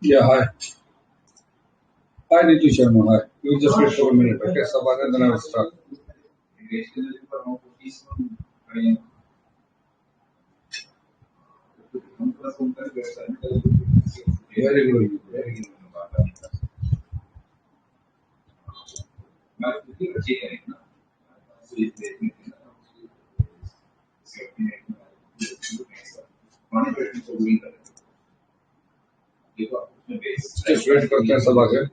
Yeah, hi. Hi, Nitu Sharma. Hi. You just wait for a minute, okay? Sabaga, then I will start. Very good. Very good. Just wait for the Sabaga.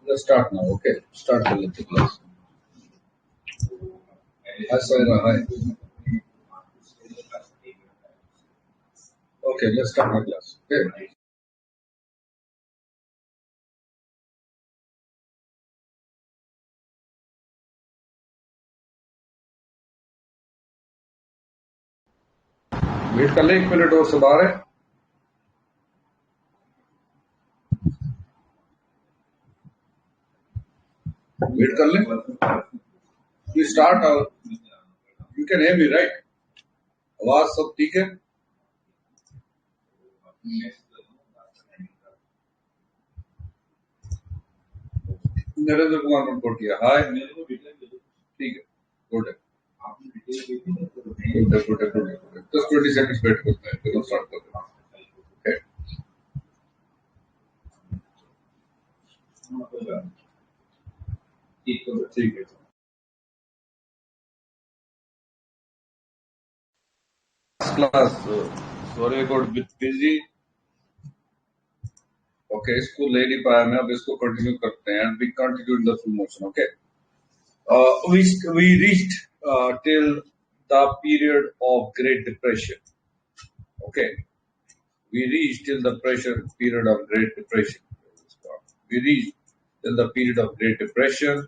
Let's start now, okay? Start the class. Hi, Saira. Hi. Okay, let's start the class. Okay. Wait कर ले 1 minute और से बाहर है wait कर ले you start you can hear me right आवाज सब ठीक है नरेंद्र कुमार मनकोटिया हाय ठीक है गुड है गुड है 20 सेकंड्स वेट करते हैं फिर स्टार्ट करते हैं ठीक है class sorry got bit busy okay इसको ले नहीं पाया मैं अब इसको कंटिन्यू करते हैं and we continue in the full motion okay we reached till the period of Great Depression. Okay, we reached till the period of Great Depression. We reached till the period of Great Depression.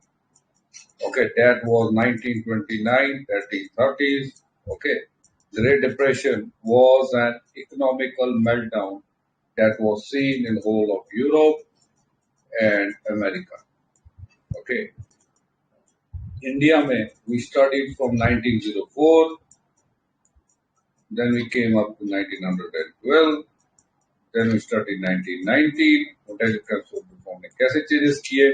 Okay, that was 1929, 1930s. Okay, Great Depression was an economical meltdown that was seen in the whole of Europe and America. Okay, India mein we studied from 1904, then we came up to 1912, then we studied 1990, potential capsule reform ने कैसे changes किए,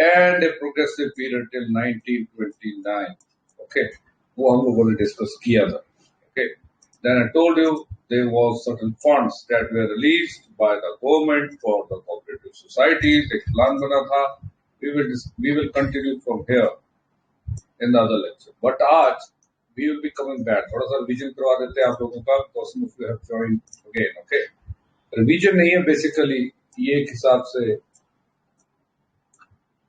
and a progressive period till 1929. Okay, वो हम लोगों ने discuss किया था. Okay, then I told you there was certain funds that were released by the government for the cooperative societies. एक plan बना था. We will continue from here in the other lecture. But आज we will be coming back. थोड़ा सा revision करवा देते हैं आप लोगों का. Some of you have joined again. Okay. Revision नहीं है basically ये एक हिसाब से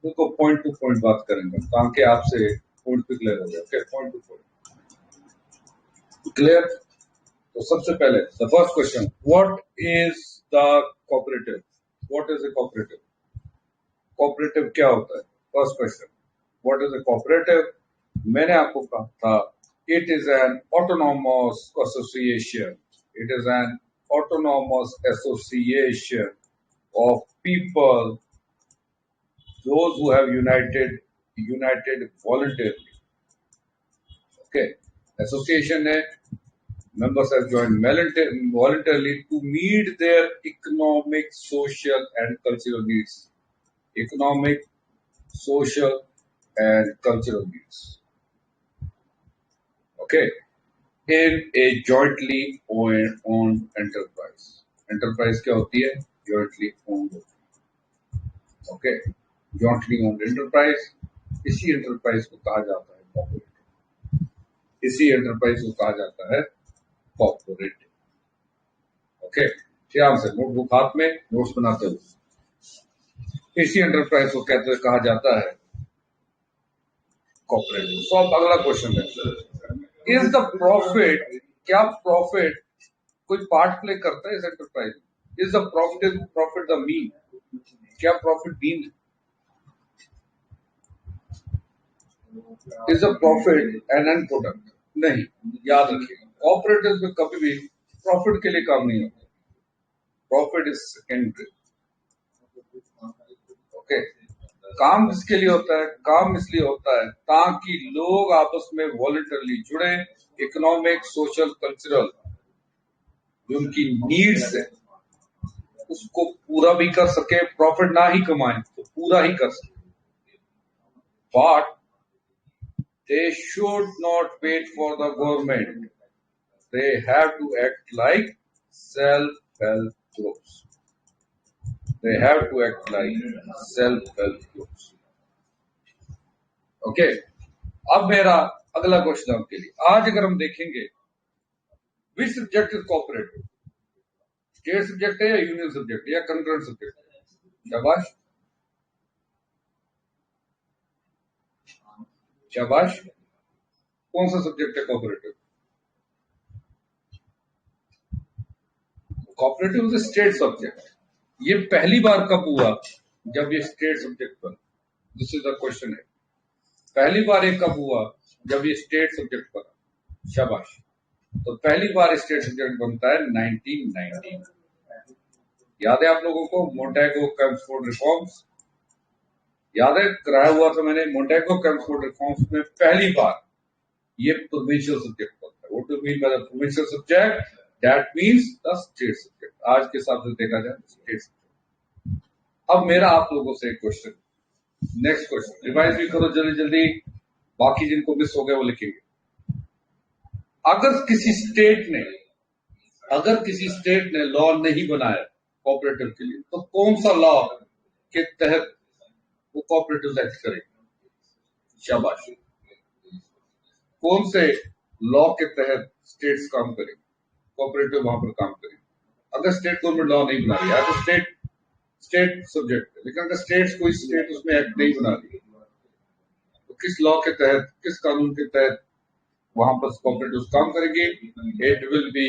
उनको point to point बात करेंगे ताकि आपसे point पे clear हो जाए. Okay, point to point. Clear? तो सबसे पहले the first question, what is the cooperative? What is a cooperative? Cooperative क्या होता है? First question, what is a cooperative? मैंने आपको कहा था it is an autonomous association. It is an autonomous association of people, those who have united voluntarily. Okay, association है. Members have joined voluntarily to meet their economic, social, and cultural needs. Economic, social, and cultural needs. Okay. in a jointly owned enterprise. Enterprise क्या होती है? Jointly owned. Okay, jointly owned enterprise, इसी enterprise को कहा जाता है corporate. इसी enterprise को कहा जाता है corporate. ओके, ध्यान से नोटबुक हाथ में, नोट्स बनाते हुए, इसी enterprise को कहते कहा जाता है corporate. तो अब अगला क्वेश्चन है, इज द प्रॉफिट, क्या प्रॉफिट कोई पार्ट प्ले करता है इस एंटरप्राइज में? Is the profit the mean, क्या profit mean? Is the profit an end product? नहीं, याद रखिएगा ऑपरेटर्स में कभी भी प्रॉफिट के लिए काम नहीं होता. Profit is secondary. ओके, काम किसके लिए होता है? काम इसलिए होता है ताकि लोग आपस में वॉलंटरली जुड़े, इकोनॉमिक, सोशल, कल्चरल, जो उनकी नीड्स है उसको पूरा भी कर सके. प्रॉफिट ना ही कमाए तो पूरा ही कर सके. But they should not wait for the government. They have to act like self-help groups. They have to act like self-help groups. Okay. अब मेरा अगला क्वेश्चन आपके लिए, आज अगर हम देखेंगे which subject is cooperative? State subject है या यूनियन सब्जेक्ट या कंकरेंट सब्जेक्ट है? शाबाश, शाबाश. कौन सा सब्जेक्ट है cooperative? Cooperative is state subject. ये पहली बार कब हुआ? जब ये स्टेट सब्जेक्ट बना. दिस इज द क्वेश्चन है, पहली बार ये कब हुआ? जब ये स्टेट सब्जेक्ट बना. शाबाश. तो पहली बार स्टेट सब्जेक्ट बनता है 1919. याद है आप लोगों को मोंटेगो कैम्सफोर्ड रिफॉर्म्स? याद है, कराया हुआ था मैंने. मोंटेगो कैम्सफोर्ड रिफॉर्म्स में पहली बार ये प्रोविंशियल सब्जेक्ट बनता है. What do mean by the provincial subject? That means the state subject. आज के हिसाब से देखा जाए स्टेट सब्जेक्ट. अब मेरा आप लोगों से एक क्वेश्चन, नेक्स्ट क्वेश्चन, रिवाइज भी करो जल्दी जल्दी, बाकी जिनको मिस हो गए वो लिखेंगे. अगर किसी स्टेट ने लॉ नहीं बनाया कोऑपरेटिव के लिए, तो कौन सा लॉ के तहत वो कोऑपरेटिव एक्ट करेगा? शाबाश. कौन से लॉ के तहत स्टेट्स काम करेंगे, कोऑपरेटिव वहां पर काम करेंगे? अगर स्टेट गवर्नमेंट लॉ नहीं बना रही है तो स्टेट सब्जेक्ट है, लेकिन अगर कोई स्टेट उसमें एक्ट नहीं बना रही तो किस लॉ के तहत, किस कानून के तहत वहां पर कोऑपरेटिव काम करेंगे? It will be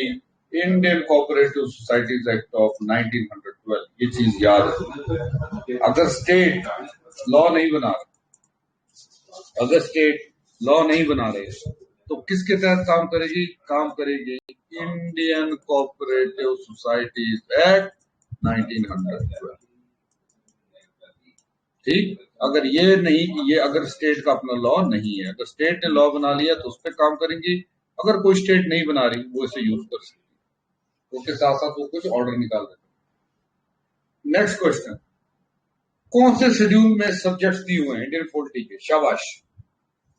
Indian cooperative societies act of 1912. ये चीज याद है. अगर स्टेट लॉ नहीं बना रहे तो किसके तहत काम करेगी? काम करेगी इंडियन कोऑपरेटिव सोसाइटीज एक्ट 1912. ठीक. अगर ये अगर स्टेट का अपना लॉ नहीं है, अगर स्टेट ने लॉ बना लिया तो उस पर काम करेंगे. अगर कोई स्टेट नहीं बना रही वो इसे यूज कर सकती है, उसके साथ साथ वो कुछ ऑर्डर निकाल देते. नेक्स्ट क्वेश्चन, कौन से शेड्यूल में सब्जेक्ट्स दिए हुए हैं इंडियन पॉलिटी के? शाबाश.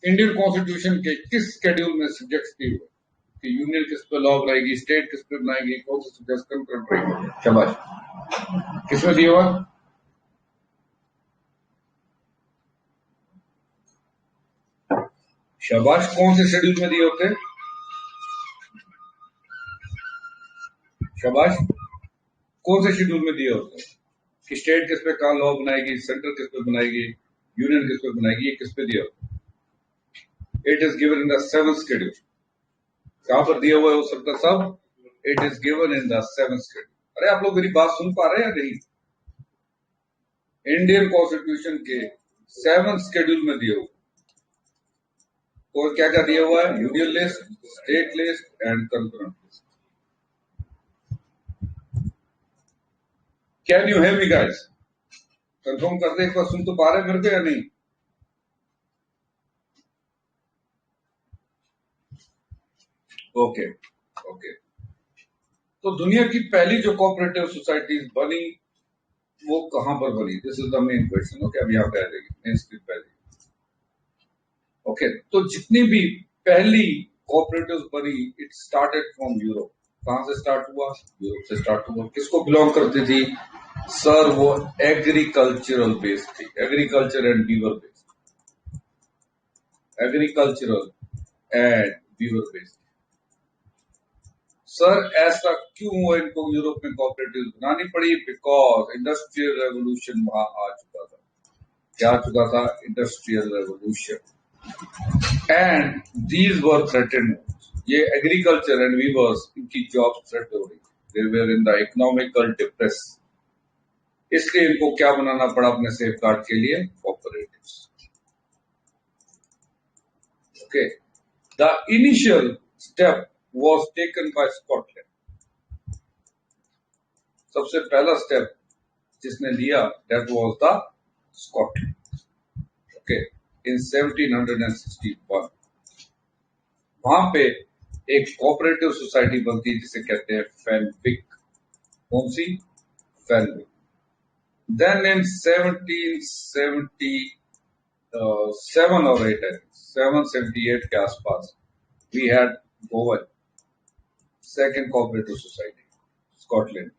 इंडियन कॉन्स्टिट्यूशन के किस शेड्यूल में सब्जेक्ट्स दिए हुए कि यूनियन किस पे लॉ बनाएगी, स्टेट किस पे बनाएगी, कौन से सब्जेक्ट्स कंट्रोल रहेंगे? शाबाश. किसमें दिया हुआ? शाबाश. कौन से शेड्यूल में दिए होते हैं? शाबाश. कौन से शेड्यूल में दिए होते हैं कि स्टेट किस पे कहां लॉ बनाएगी, सेंटर किस पे बनाएगी, यूनियन किस पे बनाएगी? ये किस पे दिया होता है? It is given in the 7th schedule. कहां पर दिया हुआ है वो सबका सब? It is given in the 7th schedule. अरे आप लोग मेरी बात सुन पा रहे हैं या नहीं? इंडियन कॉन्स्टिट्यूशन के 7th शेड्यूल में दिया हुआ. और क्या क्या दिया हुआ है? Union list, state list and concurrent list. Can you hear me guys? Confirm कर दे एक बार, सुन तो पा रहे मेरे को या नहीं? ओके. तो दुनिया की पहली जो कोऑपरेटिव सोसाइटीज बनी वो कहां पर बनी? This is the main question. Okay, अब यहां पे आ जाएगी मेन स्क्रीन पे. ओके, तो जितनी भी पहली कोऑपरेटिव्स बनी, इट स्टार्टेड फ्रॉम यूरोप। कहां से स्टार्ट हुआ? यूरोप से स्टार्ट हुआ। किसको बिलोंग करती थी? सर वो एग्रीकल्चरल बेस्ड थी, agriculture and weaver based, agricultural and weaver based. Sir ऐसा क्यों हुआ इनको यूरोप में कोऑपरेटिव बनानी पड़ी? बिकॉज इंडस्ट्रियल रेवोल्यूशन वहां आ चुका था। क्या आ चुका था? Industrial revolution. And these were threatened. ये एग्रीकल्चर एंड वीवर्स, इनकी जॉब थ्रेट हो रही, दे वर इन द इकोनॉमिकल डिप्रेस। इसलिए इनको क्या बनाना पड़ा अपने सेफ गार्ड के लिए? Cooperatives. Okay, the initial step was taken by Scotland. सबसे पहला स्टेप जिसने लिया that was the Scotland. Okay, in 1761 वहां पे एक कोऑपरेटिव सोसाइटी बनती है जिसे कहते हैं फैनविक। कौन सी? फैनविक। Then in 1777 or 8, 778 के आसपास we had Bowen, second cooperative society, Scotland.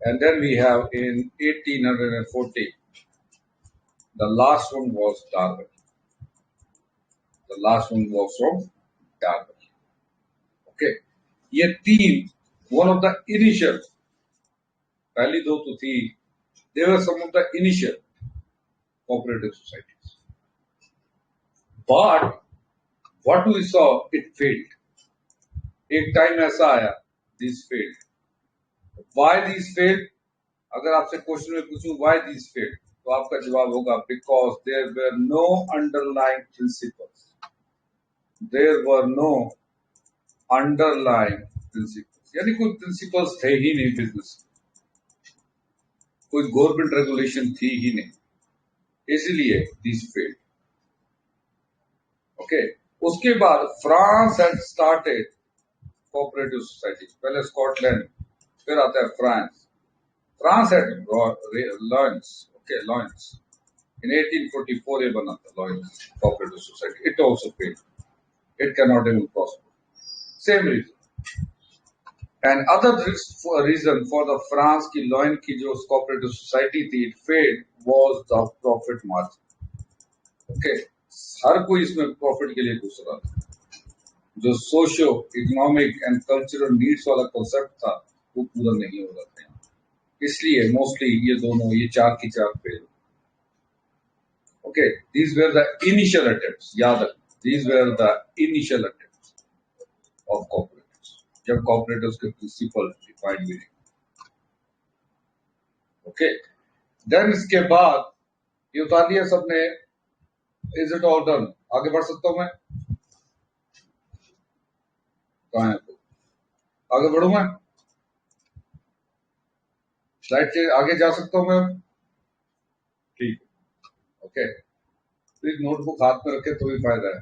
And then we have in 1840, the last one was Darwin. The last one was from Darwin. Okay. ये तीन, one of the initial, पहली दो तो थी, they were some of the initial cooperative societies. But what we saw, it failed. एक time ऐसा आया, this failed. Why these failed? अगर आपसे क्वेश्चन में पूछूं why these failed, तो आपका जवाब होगा because there were no underlying principles. There were no underlying principles. यानी कोई प्रिंसिपल्स थे ही नहीं बिजनेस, कोई गवर्नमेंट रेगुलेशन थी ही नहीं, इसलिए these failed. ओके, उसके बाद France had started cooperative societies. पहले स्कॉटलैंड, फिर आता है France. France had Lloyds. Okay, Lloyds. In 1844, ये बना था Lloyds Cooperative Society. It also failed. It cannot even prosper. Same reason. And other reason for the France की Lloyds की जो cooperative society थी, it failed was the profit margin. Okay, हर कोई इसमें profit के लिए घुस रहा था. जो socio economic and cultural needs वाला कॉन्सेप्ट था वो पूरा नहीं हो रहा था, इसलिए मोस्टली ये दोनों, ये चार की चार fail. Okay, these were the initial attempts. याद रख, these were the initial attempts of cooperatives, जब कोऑपरेटिव्स के प्रिंसिपल डिफाइंड भी नहीं. ओके, देन इसके बाद ये उतार दिया सबने. Is it all done? आगे बढ़ सकता हूं मैं? कहां है? आगे बढ़ू मैं? स्लाइड के आगे जा सकता हूं मैं? ठीक. ओके, प्लीज नोटबुक हाथ में रखे तो भी फायदा है.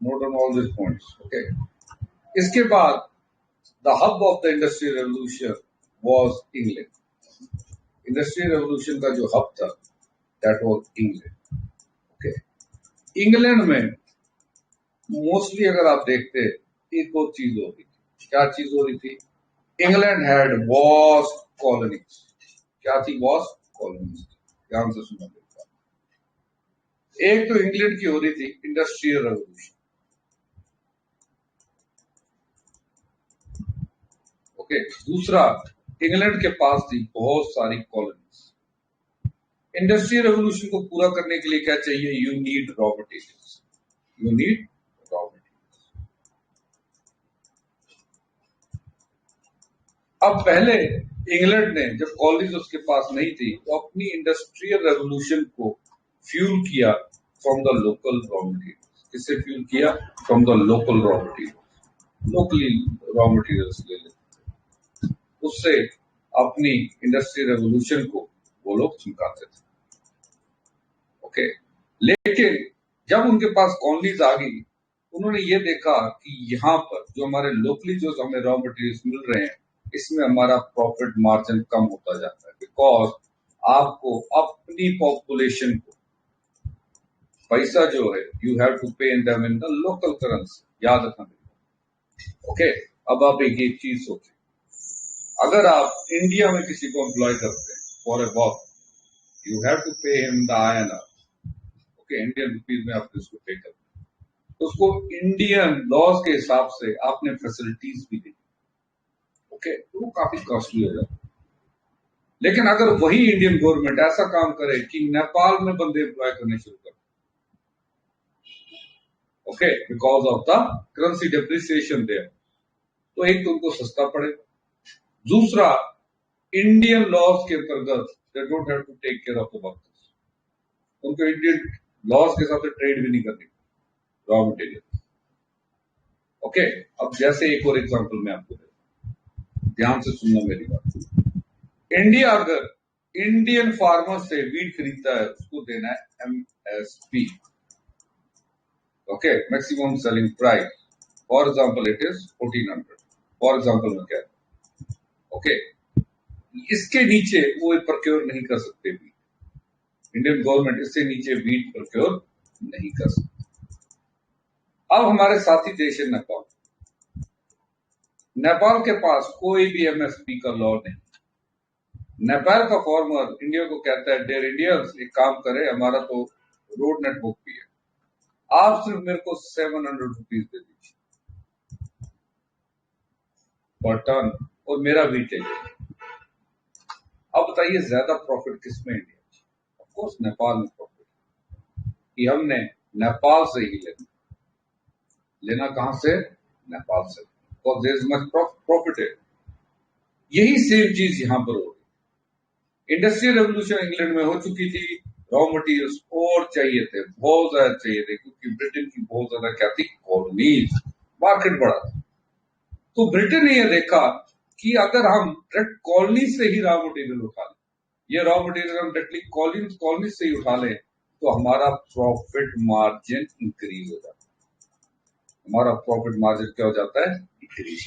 Note on all this points. Okay, इसके बाद the hub of the industrial revolution was England. Industrial revolution का जो हब था that was England. Okay, England में मोस्टली अगर आप देखते एक और चीज हो रही थी. क्या चीज हो रही थी? England had vast colonies. क्या थी? Vast colonies. ध्यान से सुना. एक तो इंग्लैंड की हो रही थी इंडस्ट्रियल रेवोल्यूशन. ओके, दूसरा इंग्लैंड के पास थी बहुत सारी कॉलोनीज. इंडस्ट्रियल रेवोल्यूशन को पूरा करने के लिए क्या चाहिए? You need raw materials. You need raw materials. अब पहले इंग्लैंड ने जब कॉलोनीज उसके पास नहीं थी तो अपनी इंडस्ट्रियल रेवोल्यूशन को फ्यूल किया from the local raw materials. किससे फ्यूल किया? From the local raw materials. Locally raw materials ले लेते, उससे अपनी इंडस्ट्रियल रेवोल्यूशन को वो लोग चमकाते थे. ओके, लेकिन जब उनके पास कॉलोनीज आ गई, उन्होंने ये देखा कि यहाँ पर जो हमारे लोकली जो हमें रॉ मटेरियल्स मिल रहे हैं, इसमें हमारा प्रॉफिट मार्जिन कम होता जाता है. बिकॉज आपको अपनी पॉपुलेशन को पैसा जो है यू हैव टू पे in them in the local currency. याद रखना. ओके, अब आप एक एक चीज सोचें, अगर आप इंडिया में किसी को एम्प्लॉय करते हैं for a work, you have to pay him the INR, okay, Indian rupees में आप इसको पे करते हैं, तो उसको इंडियन लॉज के हिसाब से आपने फैसिलिटीज भी दी, ओके, तो वो काफी कॉस्टली हो जाता है। लेकिन अगर वही इंडियन गवर्नमेंट ऐसा काम करे कि नेपाल में बंदे एम्प्लॉय करने शुरू कर, okay, because of the currency depreciation there, तो एक तो उनको सस्ता पड़े, दूसरा इंडियन लॉज के अंतर्गत they don't have to take care of the workers, उनको इंडियन लॉज के साथ ट्रेड भी नहीं करनी रॉ मटेरियल, ओके। अब जैसे एक और एग्जांपल मैं आपको देता हूं, ध्यान से सुनना मेरी बात। इंडिया अगर इंडियन फार्मर से वीट खरीदता है, उसको देना है MSP, okay, maximum selling price, for example it is 1400, for example मैं कह रहा हूं, ओके। इसके नीचे वो प्रोक्योर नहीं कर सकते वीट, इंडियन गवर्नमेंट इससे नीचे वीट प्रोक्योर नहीं कर सकती। अब हमारे साथी देश है नेपाल, नेपाल के पास कोई भी MSP का लॉ नहीं। नेपाल का फार्मर इंडिया को कहता है, डेयर इंडियंस, एक काम करे, हमारा तो रोड नेटवर्क भी है, आप सिर्फ मेरे को 700 रुपीज दे दीजिए पर टन, और मेरा वीट है। अब बताइए ज्यादा प्रॉफिट किसमें? इंडिया, ऑफ कोर्स नेपाल में प्रॉफिट, कि हमने नेपाल से ही लेना कहां से? नेपाल से, because there is much profit है। यही सेम चीज यहां पर हो रही। इंडस्ट्रियल रेवोल्यूशन इंग्लैंड में हो चुकी थी, रॉ मटेरियल्स और चाहिए थे, बहुत ज्यादा चाहिए थे, क्योंकि ब्रिटेन की बहुत ज्यादा क्या थी? कॉलोनीज, मार्केट बड़ा था। तो ब्रिटेन ने यह देखा कि अगर हम डायरेक्ट कॉलोनी से ही रॉ मटेरियल उठा लें, ये रॉ मटेरियल हम डायरेक्टली कॉलोनी से ही उठा लें, तो हमारा प्रॉफिट मार्जिन इंक्रीज हो जाता है। हमारा प्रॉफिट मार्जिन क्या हो जाता है? इंक्रीज।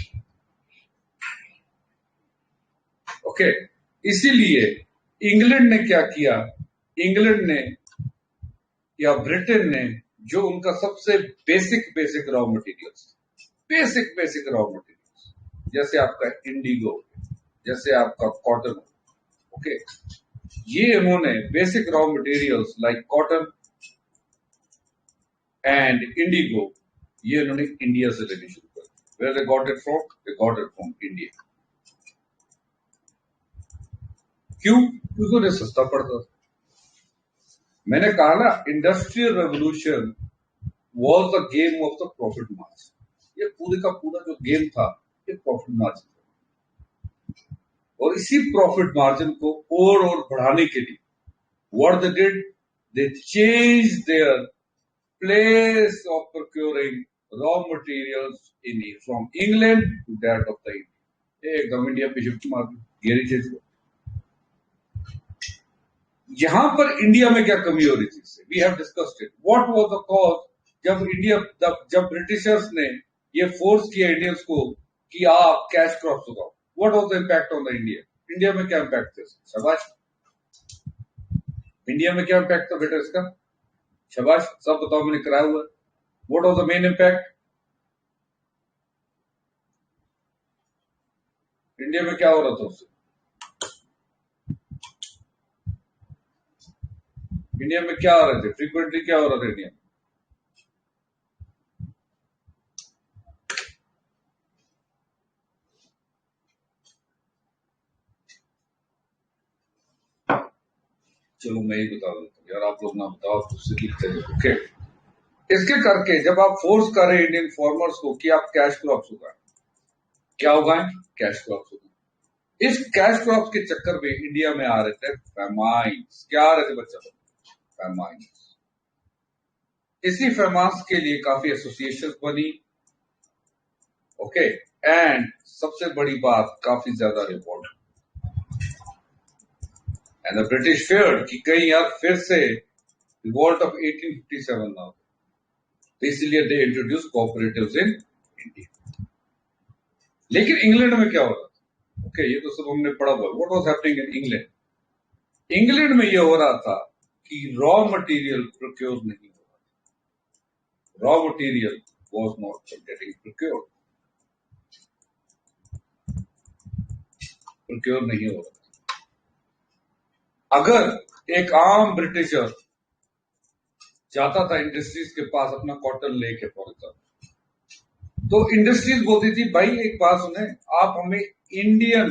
ओके, इसीलिए इंग्लैंड ने क्या किया? इंग्लैंड ने या ब्रिटेन ने जो उनका सबसे basic raw materials, basic raw materials, जैसे आपका इंडिगो, जैसे आपका कॉटन, ओके, ये उन्होंने basic raw materials like cotton and indigo, ये उन्होंने इंडिया से लेनी शुरू कर दी। Where they got it from? They got it from India. क्यों? क्योंकि उन्हें सस्ता पड़ता था। मैंने कहा ना, industrial revolution was the game of the profit margin. ये पूरे का पूरा जो गेम था, ये प्रॉफिट मार्जिन था। और इसी प्रॉफिट मार्जिन को और बढ़ाने के लिए what they did, they change their place of procuring raw materials in from England to that of the India. एकदम इंडिया पे शिफ्ट मार दी, गेरी चीज को। यहां पर इंडिया में क्या कमी हो रही थी? We have discussed it. What was the cause? जब ब्रिटिशर्स ने ये फोर्स किया इंडियंस को कि आप कैश क्रॉप्स उगाओ, what was the impact on the India? India में क्या इंपैक्ट था? शाबाश, इंडिया में क्या इंपैक्ट था बेटा इसका? शाबाश, सब बताओ, मैंने कराया हुआ। What was the main impact? India में क्या हो रहा था उससे? इंडिया में क्या हो रहे थे? फ्रीक्वेंटली क्या हो रहा था इंडिया में? चलो मैं ही बता देता हूँ यार, आप लोग ना बताओ, उससे लिखते हैं। ओके, इसके करके जब आप फोर्स कर रहे हैं इंडियन फार्मर्स को कि आप कैश क्रॉप्स उगाएं, क्या उगाएं? कैश क्रॉप्स उगाएं। इस कैश क्रॉप्स के चक्कर में इंडिया में आ रहे थे फेमाइन्स। क्या आ रहे थे बच्चा? फेमाइन्स। इसी फेमाइन्स के लिए काफी एसोसिएशन बनी, ओके, एंड सबसे बड़ी बात, काफी ज्यादा रिवॉल्ट। एंड द ब्रिटिश फेयर्ड कि कहीं यार फिर से रिवॉल्ट ऑफ 1857 ना हो, तो इसलिए they introduce cooperatives in India. लेकिन इंग्लैंड में क्या हो रहा था? ओके, ये तो सब हमने पढ़ा हुआ। What was happening in England? England में ये हो रहा था कि रॉ मटेरियल प्रोक्योर नहीं हो रहा था। Raw material was not getting procured. Procure नहीं हो रहा। अगर एक आम ब्रिटिशर जाता था इंडस्ट्रीज के पास अपना कॉटन लेके फॉर एग्जाम्पल, तो इंडस्ट्रीज बोलती थी भाई एक बात सुने, आप हमें इंडियन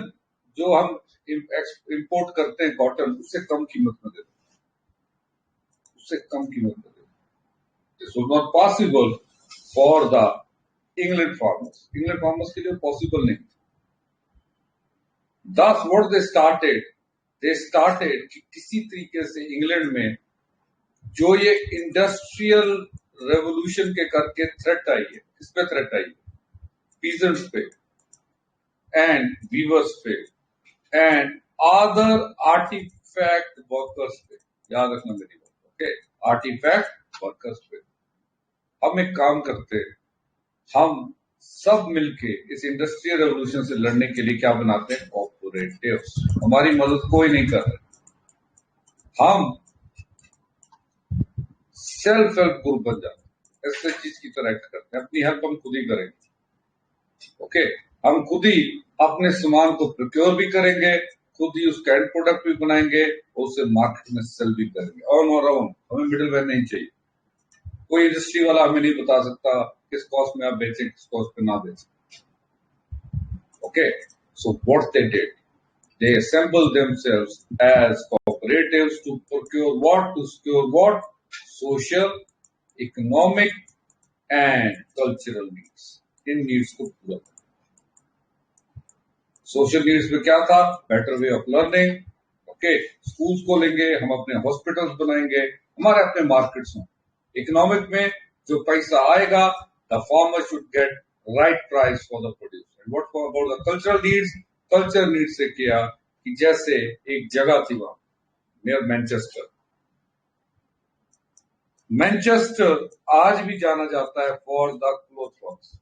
जो हम इंपोर्ट करते हैं कॉटन, उससे कम कीमत में दे दो, उससे कम कीमत में दे दो। This was not possible for the England farmers, England farmers के लिए पॉसिबल नहीं। दस व्हाट दे स्टार्टेड कि किसी तरीके से इंग्लैंड में जो ये इंडस्ट्रियल रेवोल्यूशन के करके थ्रेट आई है, किस पे थ्रेट आई है? पीजेंट्स पे एंड वीवर्स पे एंड अदर आर्टिफैक्ट वर्कर्स पे। याद रखना मेरी बात, ओके? आर्टिफैक्ट वर्कर्स पे। हम एक काम करते हैं, हम सब मिलके इस इंडस्ट्रियल रेवोल्यूशन से लड़ने के लिए क्या बनाते हैं? कॉर्पोरेटिव्स। हमारी मदद कोई नहीं कर रहा, हम सेल्फ हेल्प ग्रुप बन जाते हैं, ऐसे चीज की तरह एक्ट करते हैं। अपनी हेल्प हम खुद ही करेंगे, ओके? हम खुद ही अपने सामान को प्रोक्योर भी करेंगे, खुद ही उसका एंड प्रोडक्ट भी बनाएंगे और उसे मार्केट में सेल भी करेंगे। और हमें मिडिल मैन नहीं चाहिए। कोई इंडस्ट्री वाला हमें नहीं बता सकता किस कॉस्ट में आप बेचें, किस कॉस्ट पे ना बेचें, okay? So what they did, they assemble themselves as cooperatives to procure what? To secure what? Social, economic and cultural needs. In needs को पूरा करना। सोशल नीड्स में क्या था? Better way of learning, okay? Schools खोलेंगे, हम अपने hospitals बनाएंगे, हमारे अपने मार्केट्स हों। इकोनॉमिक में जो पैसा आएगा, the farmer should get right price for the produce. And what about the cultural needs? Culture needs से किया कि जैसे एक जगह थी वहां नियर मैनचेस्टर, मैनचेस्टर आज भी जाना जाता है for the cloth works,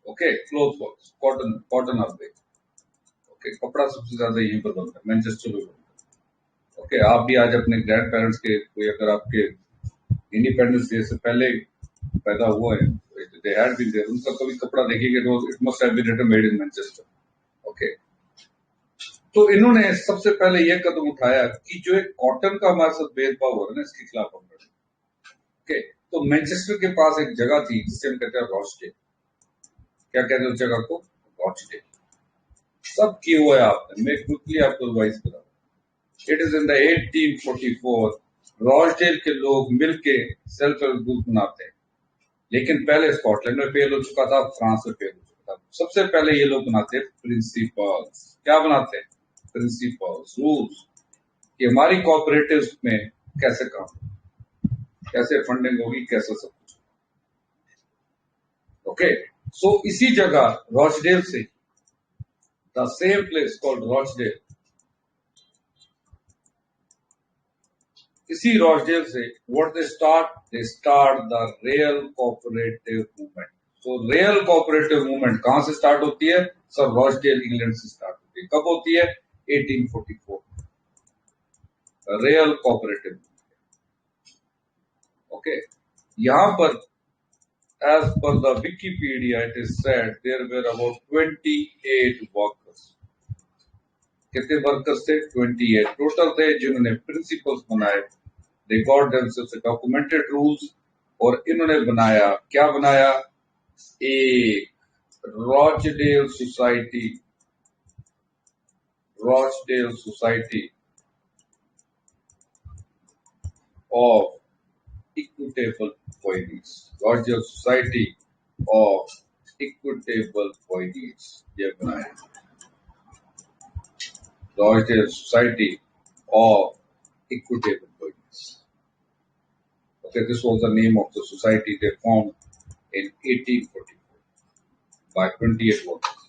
okay? Cloth works, cotton art, okay? कपड़ा सबसे ज्यादा यहीं पर बनता है, मैनचेस्टर में बनता है, ओके? आप भी आज अपने ग्रैंड पेरेंट्स के, कोई अगर आपके इंडिपेंडेंस डे से पहले पैदा हुआ है, दे हैड बीन देयर, उनका कभी कपड़ा देखेंगे तो it must have been written made in Manchester, okay? तो इन्होंने सबसे पहले यह कदम उठाया कि जो एक कॉटन का हमारे साथ भेदभाव हो रहा है ना, इसके खिलाफ हम लड़ें, ओके? तो मैनचेस्टर के पास एक जगह थी जिसे हम कहते हैं रॉचडेल। क्या कहते हैं उस जगह को? रॉचडेल। सब किए हुए आपने, मैं क्विकली आपको रिवाइज करा। It is in the 1844 Rochdale के लोग मिलके सेल्फ हेल्प ग्रुप बनाते हैं, लेकिन पहले स्कॉटलैंड में फेल हो चुका था, फ्रांस में फेल हो चुका था। सबसे पहले ये लोग बनाते हैं प्रिंसिपल्स। क्या बनाते हैं? प्रिंसिपल्स, रूल्स, कि हमारी कोऑपरेटिव्स में कैसे काम, कैसे फंडिंग होगी, कैसे सब कुछ, ओके? सो इसी जगह रॉचडेल से, the same place called Rochdale, इसी रॉचडेल से what they start the real cooperative movement. तो रियल कोऑपरेटिव मूवमेंट कहां से स्टार्ट होती है? सर रॉचडेल इंग्लैंड से स्टार्ट होती है। कब होती है? 1844, रियल कोऑपरेटिव, ओके? यहां पर as per the Wikipedia it is said there were about 28 workers। कितने वर्कर्स थे? 28 टोटल थे जिन्होंने प्रिंसिपल्स बनाए। They got themselves a documented rules और इन्होंने बनाया, क्या बनाया? एक Rochdale society, Rochdale society of equitable points, Rochdale society of equitable points, ये बनाया Rochdale society of equitable points, okay? This was the name of the society they formed in 1844 by 28 workers.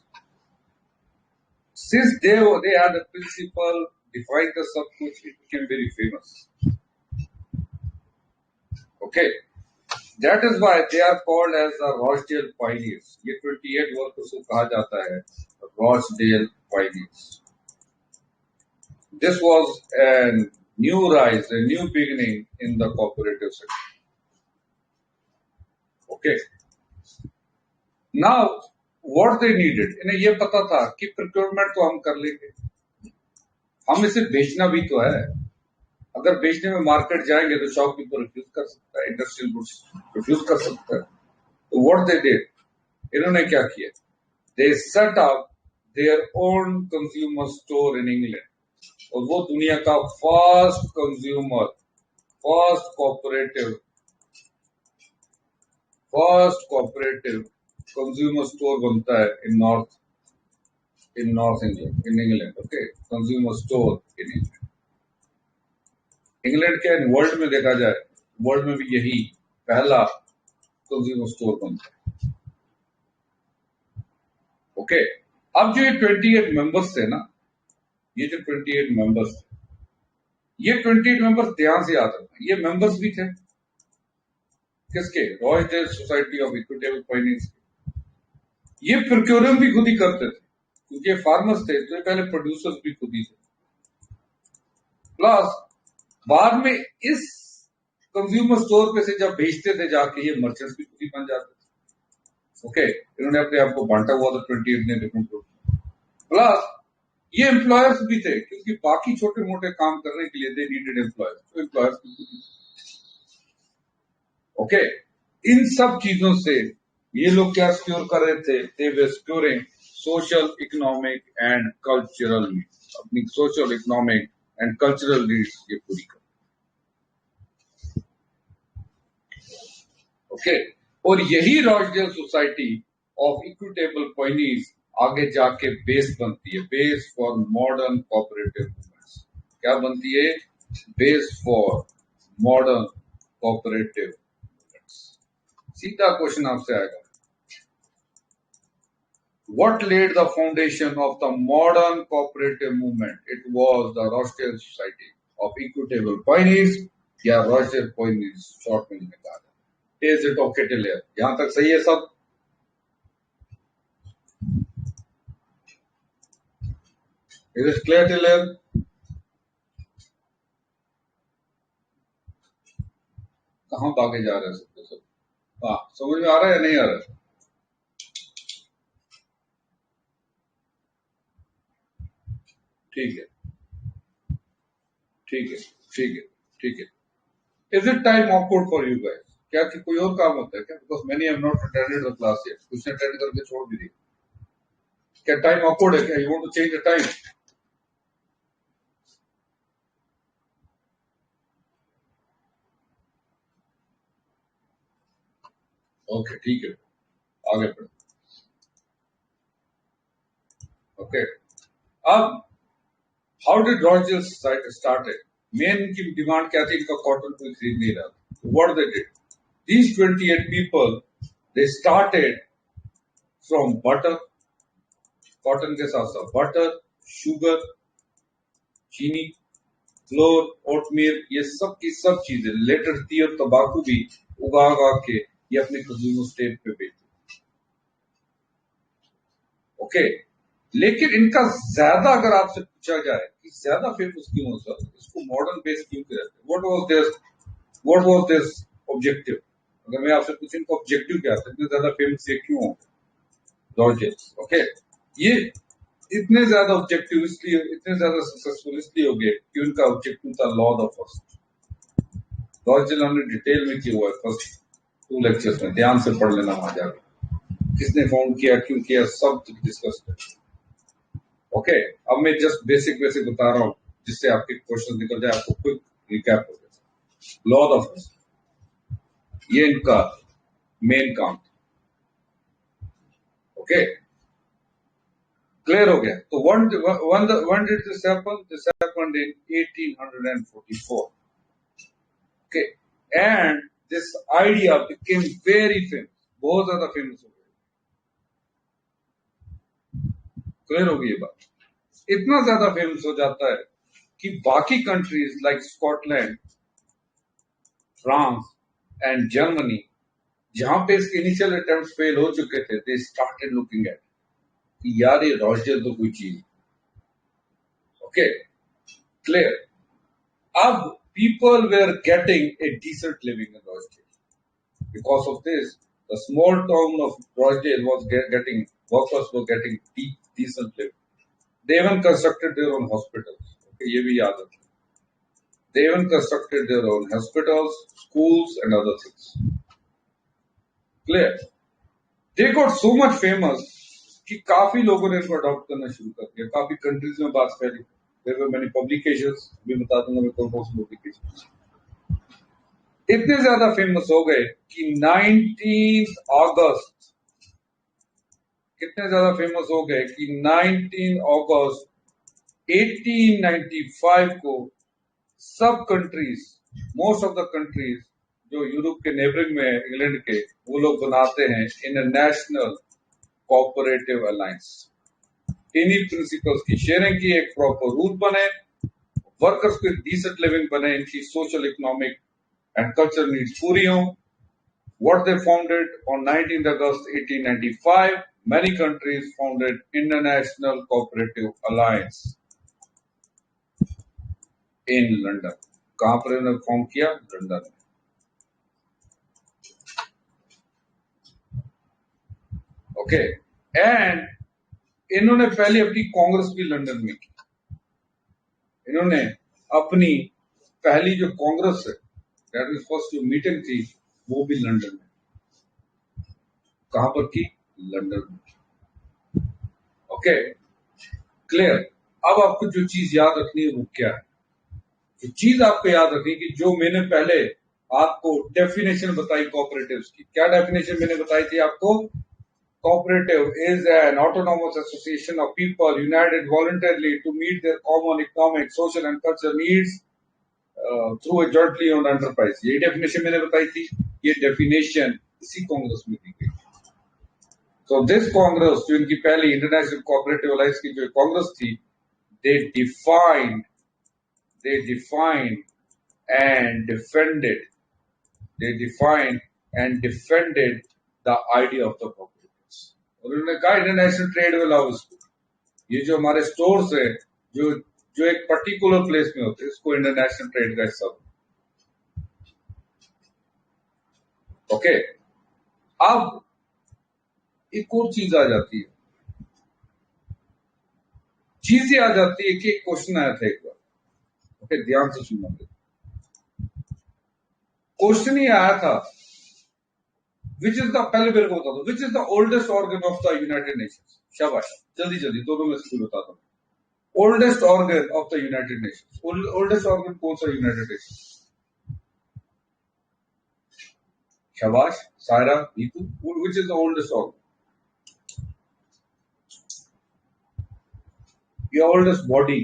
Since they had the principle, defined the substance, it became very famous, okay? That is why they are called as the Rochdale Pioneers. ये 28 workers को कहा जाता है Rochdale Pioneers. This was a new rise, a new beginning in the cooperative sector, okay? Now, what they needed, इन्हें ये पता था कि प्रोक्योरमेंट तो हम कर लेंगे, हम इसे बेचना भी तो है। अगर बेचने में मार्केट जाएंगे तो शॉपकीपर रिफ्यूज कर सकता है, इंडस्ट्रियल गुड्स रिफ्यूज कर सकता है। तो व्हाट दे डिड, इन्होंने क्या किया, they set up their own consumer store in England, और वो दुनिया का first consumer, first cooperative consumer store बनता है in north England, okay, consumer store in England. England क्या इन वर्ल्ड में देखा जाए, वर्ल्ड में भी यही पहला कंज्यूमर स्टोर बनता है, ओके। अब जो ये 28 मेंबर्स थे ना, ये जो 28 मेंबर्स थे, ये 28 मेंबर्स ध्यान से याद रखना, ये मेंबर्स भी थे किसके, रॉयशडेल सोसाइटी ऑफ इक्विटेबल फाइनेंस। ये प्रोक्योरिंग भी खुद ही करते थे, क्योंकि फार्मर्स थे तो ये पहले प्रोड्यूसर्स भी खुद ही थे, प्लस बाद में इस कंज्यूमर स्टोर पे से जब बेचते थे जाके, ये मर्चेंट्स भी खुद ही बन जाते थे, ओके। इन्होंने अपने आप को बांटा हुआ था 28 ने डिफरेंट ग्रुप, प्लस ये एम्प्लॉयर्स भी थे, क्योंकि बाकी छोटे मोटे काम करने के लिए दे नीडेड एम्प्लॉयर्स, तो एम्प्लॉयर्स भी खुद ही, ओके। इन सब चीजों से ये लोग क्या सिक्योर कर रहे थे, they were securing social, economic and cultural needs, अपनी social, economic and cultural needs ये पूरी कर, ओके। और यही Rochdale society of equitable pioneers आगे जाके बेस बनती है, base for modern cooperative movements. क्या बनती है, base for modern cooperative movements. सीधा क्वेश्चन आपसे आएगा, what laid the foundation of the modern cooperative movement? It was the Rochdale Society of Equitable Pioneers, या Rochdale Pioneers शॉर्ट में निकाला। Is it okay till here? यहां तक सही है सब? Is it clear till here? कहां भागे जा रहे हैं सब? हाँ, समझ में आ रहा है या नहीं आ रहा है? ठीक है, ठीक है, ठीक है, ठीक है। Is it time awkward for you guys? क्या कि कोई और काम होता है क्या? Because many have not attended the class yet. कुछ ने अटेंड करके छोड़ भी दिया। क्या टाइम awkward है क्या? You want to change the time? Okay, ठीक है, आगे बढ़ो, ओके। अब how did Rochdale society started? Main इनकी डिमांड क्या थी, इनका कॉटन कोई खरीद नहीं रहा था। What they did, these 28 people, they started from butter, cotton के साथ साथ बटर, शुगर, चीनी, फ्लोर, ओटमील, ये सब की सब चीजें, लेटर टी और तंबाकू भी उगा के ये अपने कंज्यूमर स्टेट पे बेचते, ओके। लेकिन इनका ज्यादा अगर आपसे पूछा जाए कि ज्यादा फेमस क्यों हो सर, इसको मॉडर्न बेस क्यों कहते हैं, व्हाट वाज दिस ऑब्जेक्टिव? अगर मैं आपसे पूछूं इनका ऑब्जेक्टिव क्या था, इतने ज्यादा फेमस ये क्यों हो रॉयशडेल, ओके। ये इतने ज्यादा ऑब्जेक्टिव इसलिए, इतने ज्यादा सक्सेसफुल इसलिए हो गए कि उनका ऑब्जेक्टिव था लॉ ऑफ फर्स्ट। रॉयशडेल हमने डिटेल में किया हुआ है फर्स्ट 2 लेक्चर्स में, ध्यान से पढ़ लेना वहां जाकर, किसने फाउंड किया, क्यों किया, सब डिस्कस कर, ओके। अब मैं जस्ट बेसिक बता रहा हूं जिससे आपके क्वेश्चन निकल जाए, आपको क्विक रिकैप हो जाए। लॉ ऑफ फर्स्ट, ये इनका मेन काम था, ओके, क्लियर हो गया। तो when did this happen? This happened in 1844, okay, and this idea became very famous, बहुत ज्यादा फेमस हो गया। क्लियर हो गई ये बात? इतना ज्यादा फेमस हो जाता है कि बाकी countries like Scotland, France and Germany, जहां पे इसके इनिशियल अटेम्प्ट फेल हो चुके थे, दे स्टार्टेड लुकिंग एट कि यार ये रॉयशडेल तो कोई चीज, ओके, क्लियर। अब people were getting a decent living in Rochdale. Because of this, The small town of Rochdale was getting workers were getting decent living. They even constructed their own hospitals. Okay, ये भी याद रखना. They even constructed their own hospitals, schools, and other things. Clear? They got so much famous कि काफी लोगों ने इनको adopt करना शुरू कर दिया. काफी कंट्रीज में बात फैली. There were many publications. अभी बता दूंगा मैं कौन कौन सी publications. इतने ज्यादा फेमस हो गए कि 19 अगस्त कितने ज्यादा फेमस हो गए कि 19 अगस्त 1895 को सब countries, most of the countries जो यूरोप के नेबरिंग में इंग्लैंड के, वो लोग बनाते हैं इंटरनेशनल कोऑपरेटिव अलायंस. इन्हीं प्रिंसिपल्स की शेयरिंग की एक प्रॉपर रूल बने, वर्कर्स को डिसेंट लिविंग बने, इनकी social economic and cultural needs पूरी हो. What they founded on 19th August 1895, many countries founded International Cooperative Alliance in London. कहां पर इन्होंने फॉर्म किया? लंदन में. ओके, एंड इन्होंने पहले अपनी कांग्रेस भी लंदन में की. इन्होंने अपनी पहली जो कांग्रेस है, दैट इज फर्स्ट जो मीटिंग थी, वो भी लंदन में. कहां पर की? लंदन में. Okay, clear. अब आपको जो चीज याद रखनी है वो क्या है? जो चीज आपको याद रखनी है कि जो मैंने पहले आपको डेफिनेशन बताई कोऑपरेटिव्स की. क्या डेफिनेशन मैंने बताई थी आपको? Cooperative is an autonomous association of people united voluntarily to meet their common economic, social and cultural needs through a jointly owned enterprise. ये डेफिनेशन मैंने बताई थी. ये डेफिनेशन इसी कांग्रेस में दी गई. So this कांग्रेस, जो इनकी पहली इंटरनेशनल कोऑपरेटिव अलायंस की जो कांग्रेस थी, they defined and defended the idea of the cooperatives. और उन्होंने कहा इंटरनेशनल ट्रेड विल अलाउ इसको. ये जो हमारे स्टोर्स है, जो एक पर्टिकुलर प्लेस में होते हैं, इसको इंटरनेशनल ट्रेड का हिस्सा. ओके, अब एक और चीज आ जाती है. चीजें आ जाती है कि एक क्वेश्चन आया था एक बार. ओके, ध्यान से सुनना. क्वेश्चन ही आया था, विच इज द, पहले मेरे को बता दो, which is the oldest organ of the United Nations. शाबाश, जल्दी जल्दी दोनों में से बताता हूं. Oldest organ of the United Nations. Oldest organ कौन सा यूनाइटेड नेशंस? शाबाश Saira, Neetu. Which is the oldest organ? या ओल्डेस्ट बॉडी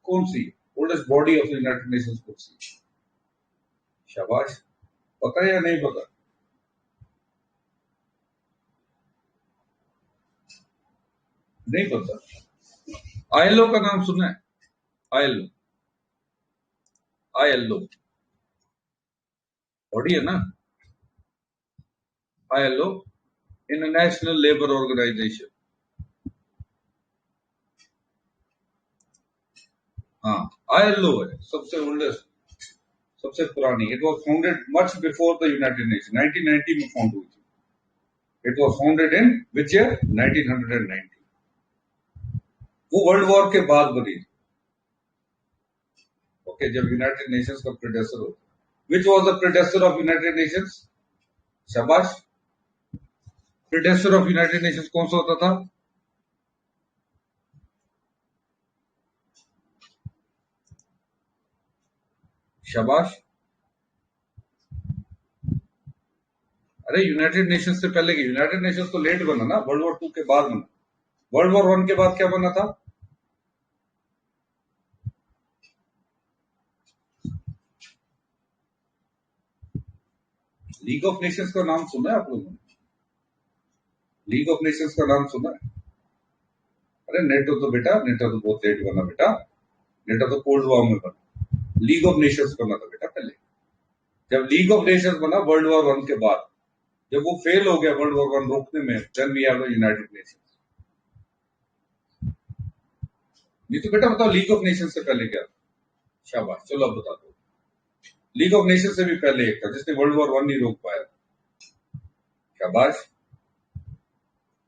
कौन सी? Oldest body of the United Nations कौन सी? शाबाश, पता है या नहीं पता? नहीं पता. आईएलओ का नाम सुना है? आईएलओ बॉडी है ना. ILO, International Labour Organization. हाँ, आईएलओ है सबसे ओल्डेस्ट, सबसे पुरानी. It was founded much before the United Nation. 1990 में फाउंड हुई थी. It was founded in which year? 1990. वो वर्ल्ड वॉर के बाद बनी. ओके, जब यूनाइटेड नेशंस का प्रेडेसर होता. Which was the predecessor of United Nations? शाबाश, प्रेडेसर ऑफ यूनाइटेड नेशंस कौन सा होता था? शाबाश. अरे यूनाइटेड नेशंस से पहले की. यूनाइटेड नेशंस तो लेट बना ना, वर्ल्ड वॉर 2 के बाद बना. वर्ल्ड वॉर 1 के बाद क्या बना था? लीग ऑफ नेशंस का नाम सुना है आप लोगों ने? लीग ऑफ नेशंस का नाम सुना है? अरे नेटो तो बेटा, नेटो तो बहुत लेट बना बेटा. नेटो तो कोल्ड वॉर में बना. लीग ऑफ नेशंस बना था बेटा पहले. जब लीग ऑफ नेशंस बना वर्ल्ड वॉर 1 के बाद, जब वो फेल हो गया वर्ल्ड वॉर 1 रोकने में, then we have the United Nations. नहीं तो बेटा बताओ, लीग ऑफ नेशंस से पहले क्या था? शाबाश, चलो अब बता दो. लीग ऑफ नेशंस से भी पहले एक था जिसने वर्ल्ड वॉर 1 नहीं रोक पाया. शाबाश।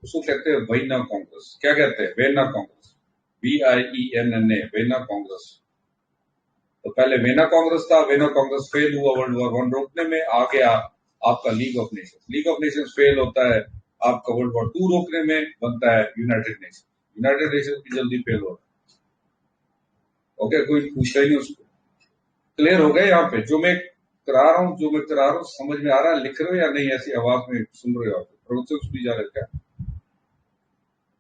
उसको कहते हैं वेना कांग्रेस। क्या कहते हैं? Vena Congress, VIENNA, vena Congress. तो पहले वेना कांग्रेस था, वेना कांग्रेस फेल हुआ वर्ल्ड वॉर वन रोकने में, आ गया आपका league of Nations. League of Nations fail होता है, आपका वर्ल्ड वॉर टू रोकने में बनता है यूनाइटेड नेशन। यूनाइटेड नेशन भी जल्दी फेल हो रहा है। ओके, कोई पूछता ही नहीं उसको। क्लियर हो गया? यहाँ पे जो मैं करा रहा हूँ, समझ में आ रहा है? लिख रहे हो या नहीं? ऐसी आवाज में सुन रहे हो आप? प्रोसेस सुनी जा रहा है क्या?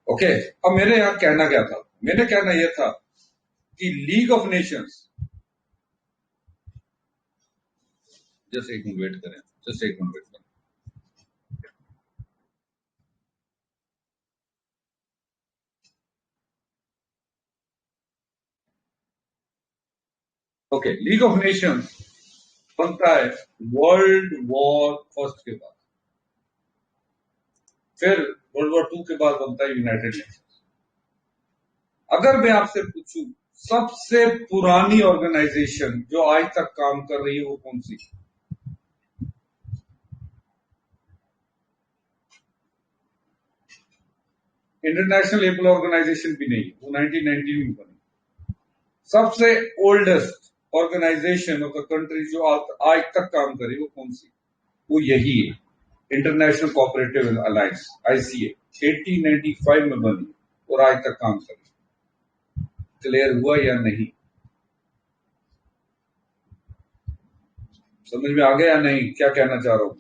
ओके, अब मेरे यहाँ कहना क्या था? मेरे कहना यह था कि लीग ऑफ नेशंस, जस्ट एक मिनट वेट करें, जस्ट एक मिनट वेट करें। ओके, लीग ऑफ नेशंस बनता है वर्ल्ड वॉर फर्स्ट के बाद, फिर वर्ल्ड वॉर टू के बाद बनता है यूनाइटेड नेशंस। अगर मैं आपसे पूछूं सबसे पुरानी ऑर्गेनाइजेशन जो आज तक काम कर रही है वो कौन सी? इंटरनेशनल लेबर ऑर्गेनाइजेशन भी नहीं, वो 1919 में बनी। सबसे oldest organization of the country जो आज तक काम करे वो कौन सी? वो यही है, इंटरनेशनल कोऑपरेटिव अलायंस, ICA। 1895 में बनी और आज तक काम कर रही। क्लियर हुआ या नहीं? समझ में आ गया या नहीं क्या कहना चाह रहा हूं?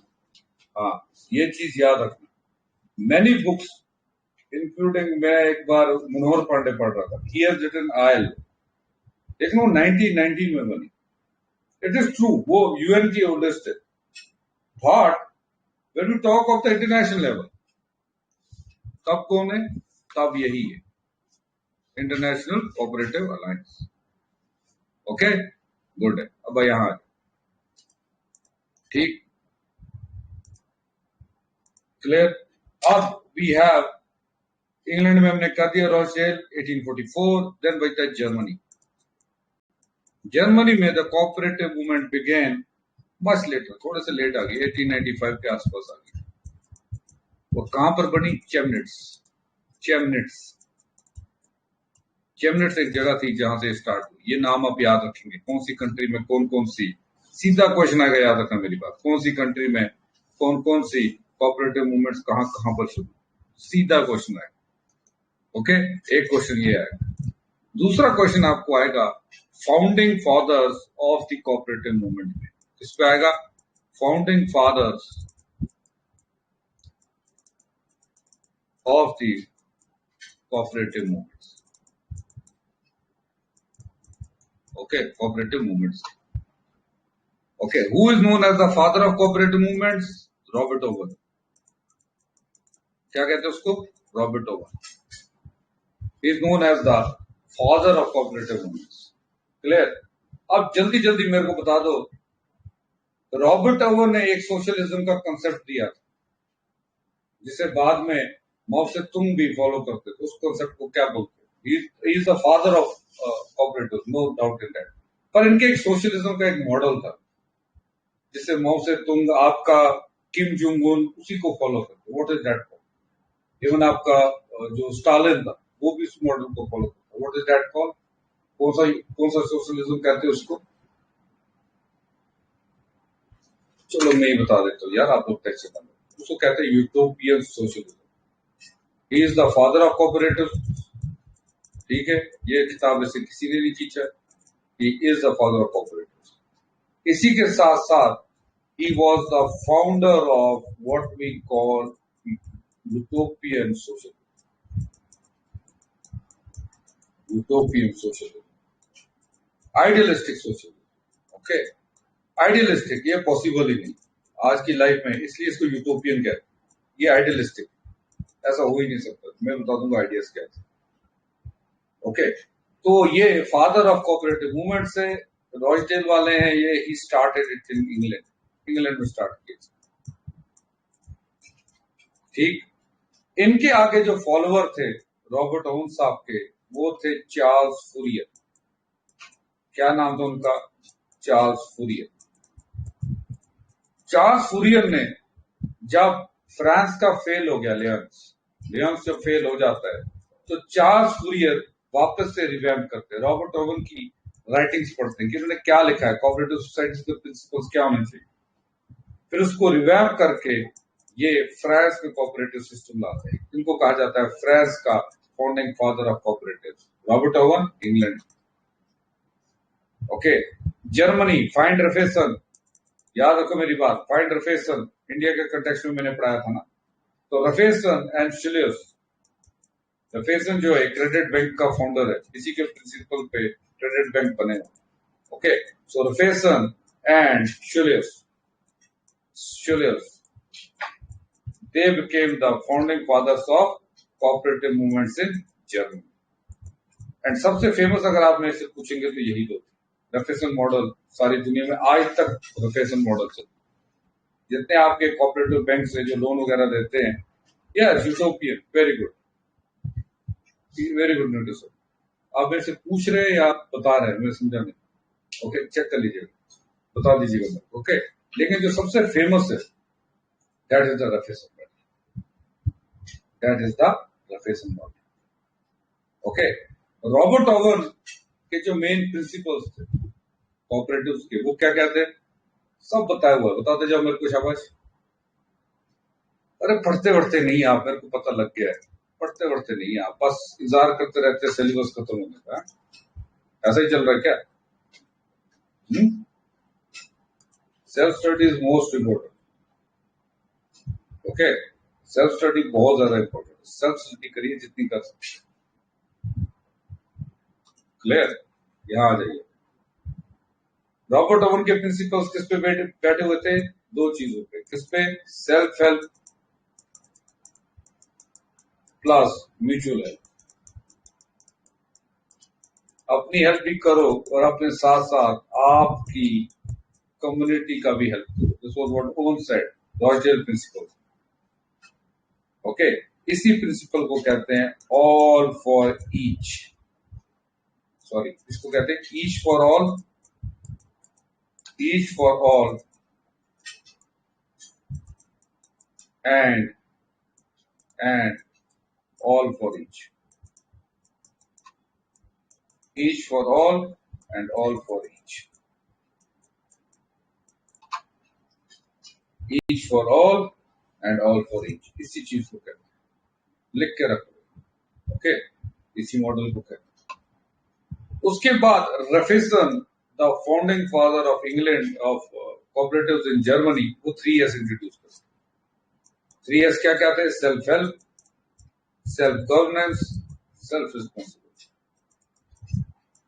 हाँ, ये चीज याद रखना। मैनी बुक्स इंक्लूडिंग, मैं एक बार मनोहर पांडे पढ़ रहा था, ही हैज रिटन आयल, लेकिन वो 1919 में बनी। इट इज ट्रू, वो UN की ओल्डेस्ट है, but when we talk of the international level, तब कौन है? तब यही है, international cooperative alliance. Okay, good है। अब यहां ठीक, क्लियर। अब वी हैव इंग्लैंड में हमने कर दिया रॉचेल 1844। देन बचता है जर्मनी। जर्मनी में the cooperative movement began much later, थोड़े से लेट आ गई, 1895 के आसपास आ गई। वो कहां पर बनी? चेमनिट्स। चेमनिट्स, चेमनिट्स एक जगह थी जहां से स्टार्ट हुई। ये नाम आप याद रखेंगे, कौन सी कंट्री में कौन कौन सी, सीधा क्वेश्चन आएगा, याद रखना मेरी बात, कौन सी कंट्री में कौन कौन सी कोऑपरेटिव मूवमेंट्स कहां कहां पर शुरू, सीधा क्वेश्चन आएगा। ओके, एक क्वेश्चन ये आएगा। दूसरा क्वेश्चन आपको आएगा founding fathers of the cooperative movement में। इस पे आएगा founding fathers of the cooperative movements. Okay, cooperative movements. Okay, who is known as the father of cooperative movements? Robert Owen. क्या कहते हैं उसको? Robert Owen is known as the father of cooperative movements. Clear? अब जल्दी जल्दी मेरे को बता दो, रॉबर्ट ओवन ने एक सोशलिज्म का कंसेप्ट दिया था जिसे बाद में माओ से तुम भी फॉलो करते थे। उस कंसेप्ट को क्या बोलते हैं? He is the father of cooperative, no doubt in that. पर इनके एक सोशलिज्म का एक मॉडल था जिसे माओ से तुम, आपका किम जोंग उन उसी को फॉलो करते। What is that called? Even आपका जो स्टालिन था वो भी उस मॉडल को फॉलो करता। What is that called? कौन सा सोशलिज्म कहते हैं उसको? चलो मैं ही बता देता हूँ यार, आप लोग कैसे बने। उसको कहते हैं utopian socialism. He is the father of cooperative. ठीक है, ये किताब ऐसे किसी ने नहीं खींचा। ही is the father of cooperative. इसी के साथ साथ he was the founder of what we call utopian socialism. Utopian socialism, idealistic socialism. Okay, idealistic, ये पॉसिबल ही नहीं आज की लाइफ में, इसलिए इसको यूटोपियन कहते हैं। ये आइडियलिस्टिक, ऐसा हो ही नहीं सकता। मैं बता दूंगा आइडियाज क्या है। ओके, तो ये फादर ऑफ कोऑपरेटिव मूवमेंट से रॉचडेल वाले हैं, ये he started it in England. England में स्टार्ट किया। ठीक, इनके आगे जो फॉलोअर थे रॉबर्ट ओवन साहब के, वो थे चार्ल्स फूरियर। क्या नाम था उनका? Charles Fourier. चार्ल्स फूरियर ने जब फ्रांस का फेल हो गया, लियंस जब फेल हो जाता है तो चार्ल्स फूरियर वापस से रिवैम्प करते हैं, रॉबर्ट ओवन की राइटिंग्स पढ़ते हैं कि उन्होंने क्या लिखा है, कोऑपरेटिव सोसाइटीज के प्रिंसिपल्स क्या होने चाहिए, फिर उसको रिवैम्प करके ये फ्रांस में कोऑपरेटिव सिस्टम लाते हैं। इनको कहा जाता है फ्रांस का founding father of cooperative, Robert Owen, England. Okay, Germany, find Raiffeisen, याद रखो मेरी बात, फाइंड रेफेसन इंडिया के कंटेक्स्ट में मैंने पढ़ाया था ना। तो रेफेसन एंड शिलियस, रेफेसन जो है क्रेडिट बैंक का फाउंडर है, इसी के प्रिंसिपल पे क्रेडिट बैंक बने। Okay, so Raiffeisen and Schulze, they became the founding fathers of cooperative movements in Germany. And सबसे फेमस अगर आप मेरे से पूछेंगे तो यही दो, रेफेसन मॉडल। सारी दुनिया में आज तक रेफेसन मॉडल चलता है। जितने आपके कोऑपरेटिव बैंक से जो लोन वगैरह देते हैं, yes, utopian, very good, very good notice. आप मेरे से पूछ रहे हैं या आप बता रहे हैं, मैं समझा नहीं। ओके, चेक कर लीजिएगा, बता दीजिएगा मेरे को। ओके, लेकिन जो सबसे फेमस है that is the Raiffeisen model, that is the Raiffeisen model. Okay, Robert Owen के जो मेन प्रिंसिपल्स थे कोऑपरेटिव्स के, वो क्या कहते हैं, सब बताया हुआ है, बताते जाओ मेरे को, शाबाश। अरे पढ़ते पढ़ते नहीं आप, मेरे को पता लग गया है, पढ़ते पढ़ते नहीं आप, बस इंतजार करते रहते सिलेबस खत्म होने का। ऐसा ही चल रहा है क्या? Self study is most important. Okay, self study बहुत ज्यादा इम्पोर्टेंट, सेल्फ स्टडी करिए जितनी कर सकते। क्लियर? यहां आ जाइए। रॉबर्ट ओवन के प्रिंसिपल्स किस पे बैठे हुए थे? दो चीजों पे। किस पे? Self help plus mutual help. अपनी हेल्प भी करो और अपने साथ साथ आपकी कम्युनिटी का भी हेल्प करो। This was what Owen said, Roger principle. Okay, इसी प्रिंसिपल को कहते हैं ऑल फॉर ईच, सॉरी, इसको कहते हैं each for all, each for all and all for each, each for all and all for each, each for all and all for each। इसी चीज को कहते हैं, लिख के रखो। ओके, इसी मॉडल को कहते हैं। उसके बाद Raiffeisen, the founding father of England of cooperatives in Germany, वो 3S इंट्रोड्यूस करते हैं। 3S क्या कहते हैं? Self help, self governance, self responsibility.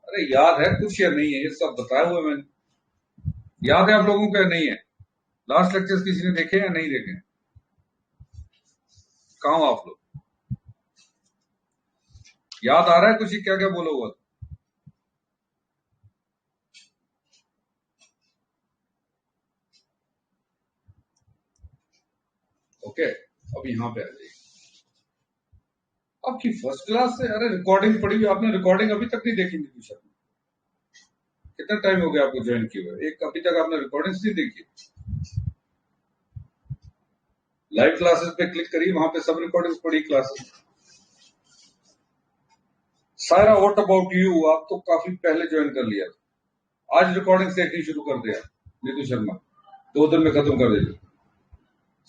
अरे याद है कुछ या नहीं है? ये सब बताया हुआ मैंने, याद है आप लोगों को या नहीं है? लास्ट लेक्चर्स किसी ने देखे या नहीं देखे? कहां आप लोग? याद आ रहा है कुछ? क्या क्या बोला हुआ? ओके, अब यहां पे आ जाइए। आपकी फर्स्ट क्लास से, अरे रिकॉर्डिंग पड़ी हुई, आपने रिकॉर्डिंग अभी तक नहीं देखी थी ट्यूशन में? कितना टाइम हो गया आपको ज्वाइन किए हुए? एक अभी तक आपने रिकॉर्डिंग्स नहीं देखी? लाइव क्लासेस पे क्लिक करिए, वहां पे सब रिकॉर्डिंग्स पड़ी क्लासेस। सारा व्हाट अबाउट यू आप तो काफी पहले ज्वाइन कर लिया, आज रिकॉर्डिंग देखनी शुरू कर दिया नीतू शर्मा, 2 दिन में खत्म कर देगी।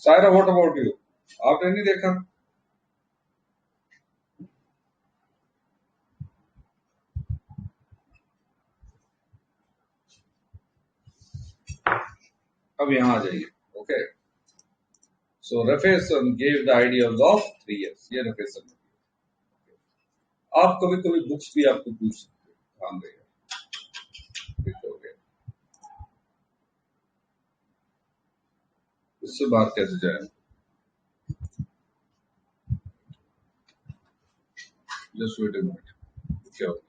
सारा व्हाट अबाउट यू आपने नहीं देखा? अब यहां आ जाइए। Okay, so Raiffeisen gave the ideas of 3S, ये रेफेसन। आप कभी कभी बुक्स भी आपको पूछ सकते हैं, ध्यान देगा। इससे बाहर कैसे जाए? जस्ट वेट अ मिनट, क्या होता है?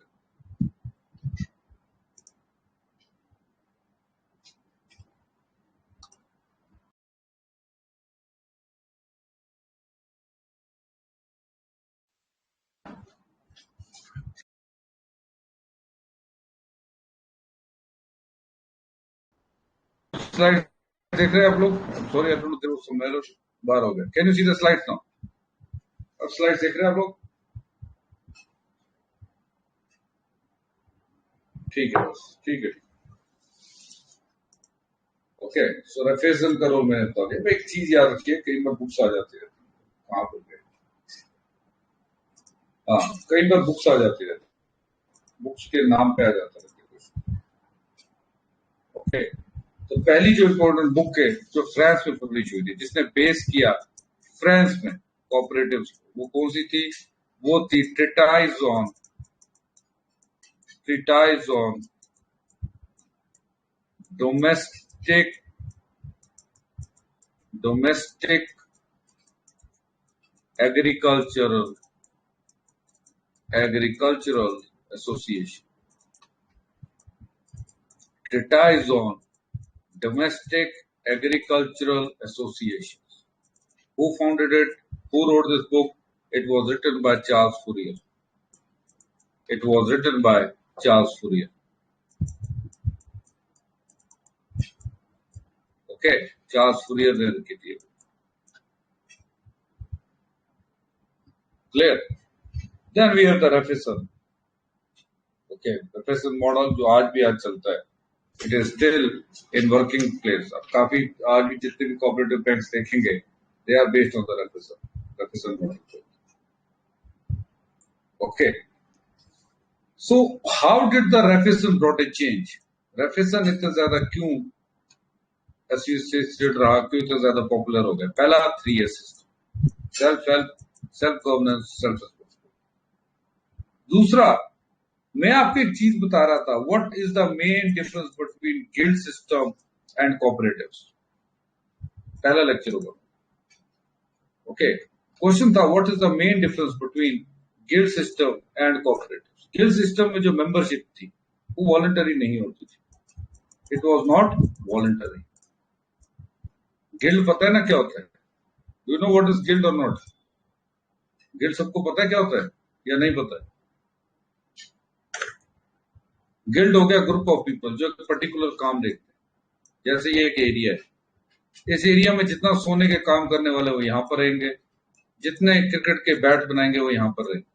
स्लाइड देख रहे हैं आप लोग? Sorry, I don't know, there was some error. बाहर हो गया। Can you see the slides now? अब स्लाइड देख रहे हैं आप लोग? ठीक है बस, ठीक है। ओके, सो रेफरेंस का रोल मैंने बता दिया। एक चीज याद रखिए, कई बार बुक्स आ जाती है, कहाँ पर गए? हाँ, कई बार बुक्स आ जाती है, बुक्स के नाम पे आ जाता है क्वेश्चन। ओके, तो पहली जो इम्पोर्टेंट बुक है जो फ्रांस में पब्लिश हुई थी, जिसने बेस किया फ्रांस में कोऑपरेटिव, वो कौन सी थी? वो थी treatise on domestic agricultural association. Treatise on Domestic Agricultural Association. Who founded it? Who wrote this book? It was written by Charles Fourier. Okay, Charles Fourier ने लिखी थी। Clear? Then we have the Raffeson. Okay, Raffeson model जो आज भी चलता है. It is still in working place. अब काफी आज भी जितने भी cooperative banks देखेंगे, they are based on the Raffeson model. Okay. So how did the Raffeson brought a change? Raffeson इतना ज्यादा क्यों एसोसिएटेड रहा, क्यों इतना ज्यादा पॉपुलर हो गया? पहला 3 system, self help, self governance, self responsibility. दूसरा, मैं आपको एक चीज बता रहा था, what is the main difference between guild system and cooperatives. पहला लेक्चर होगा। ओके, क्वेश्चन था what is the main difference between guild system and cooperatives. Guild system में जो मेंबरशिप थी वो वॉलंटरी नहीं होती थी, it was not voluntary. Guild पता है ना क्या होता है? Do you know what is guild और नॉट? गिल्ड सबको पता है क्या होता है या नहीं पता है? गिल्ड हो गया ग्रुप ऑफ पीपल जो एक पर्टिकुलर काम देखते हैं। जैसे ये एक एरिया है, इस एरिया में जितना सोने के काम करने वाले वो यहाँ पर रहेंगे, जितने क्रिकेट के बैट बनाएंगे वो यहाँ पर रहेंगे।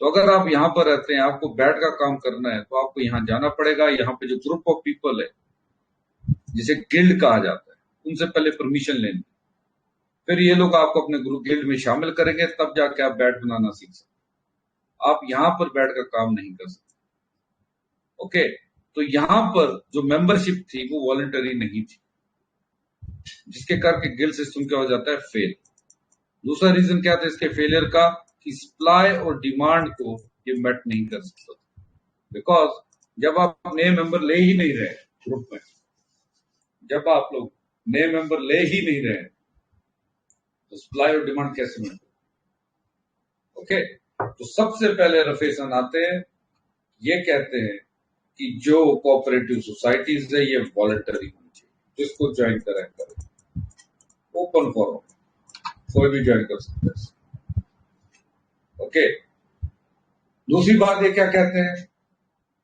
तो अगर आप यहाँ पर रहते हैं, आपको बैट का काम करना है, तो आपको यहाँ जाना पड़ेगा। यहाँ पे जो ग्रुप ऑफ पीपल है जिसे गिल्ड कहा जाता है, उनसे पहले परमिशन लेनी, फिर ये लोग आपको अपने ग्रुप गिल्ड में शामिल करेंगे, तब जाके आप बैट बनाना सीख सकते। आप यहाँ पर बैट का काम नहीं कर सकते। ओके, तो यहाँ पर जो मेंबरशिप थी वो वॉलंटरी नहीं थी, जिसके करके गिल्ड सिस्टम क्या हो जाता है? फेल। दूसरा रीजन क्या था इसके फेलियर का? कि सप्लाई और डिमांड को ये मेट नहीं कर सकता, बिकॉज जब आप नए मेंबर ले ही नहीं रहे ग्रुप में, जब आप लोग नए मेंबर ले ही नहीं रहे, तो सप्लाई और डिमांड कैसे मिलते? ओके, तो सबसे पहले रफेसन आते हैं, ये कहते हैं कि जो कोऑपरेटिव सोसाइटीज है ये वॉलंटरी होनी चाहिए, जिसको ज्वाइन करें ओपन फॉरम, कोई भी ज्वाइन कर सकता है। ओके, दूसरी बात ये क्या कहते हैं?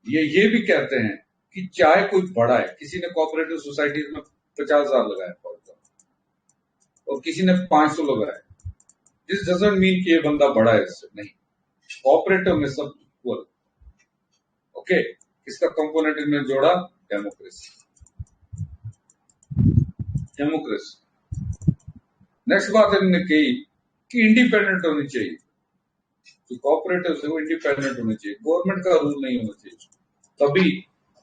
ये भी कहते हैं कि चाहे कोई बड़ा है, किसी ने कोऑपरेटिव सोसाइटीज में 50,000 लगाया फॉर एग्जाम्पल और किसी ने 500 लगाया, दिस डजंट मीन कि ये बंदा बड़ा है इससे, नहीं। कोऑपरेटिव में सब इक्वल। ओके, किसका कंपोनेंट इन्होंने जोड़ा? डेमोक्रेसी। नेक्स्ट बात इन्होंने कही कि इंडिपेंडेंट होनी चाहिए, जो कोऑपरेटिव है वो इंडिपेंडेंट होने चाहिए, गवर्नमेंट का रूल नहीं होना चाहिए, तभी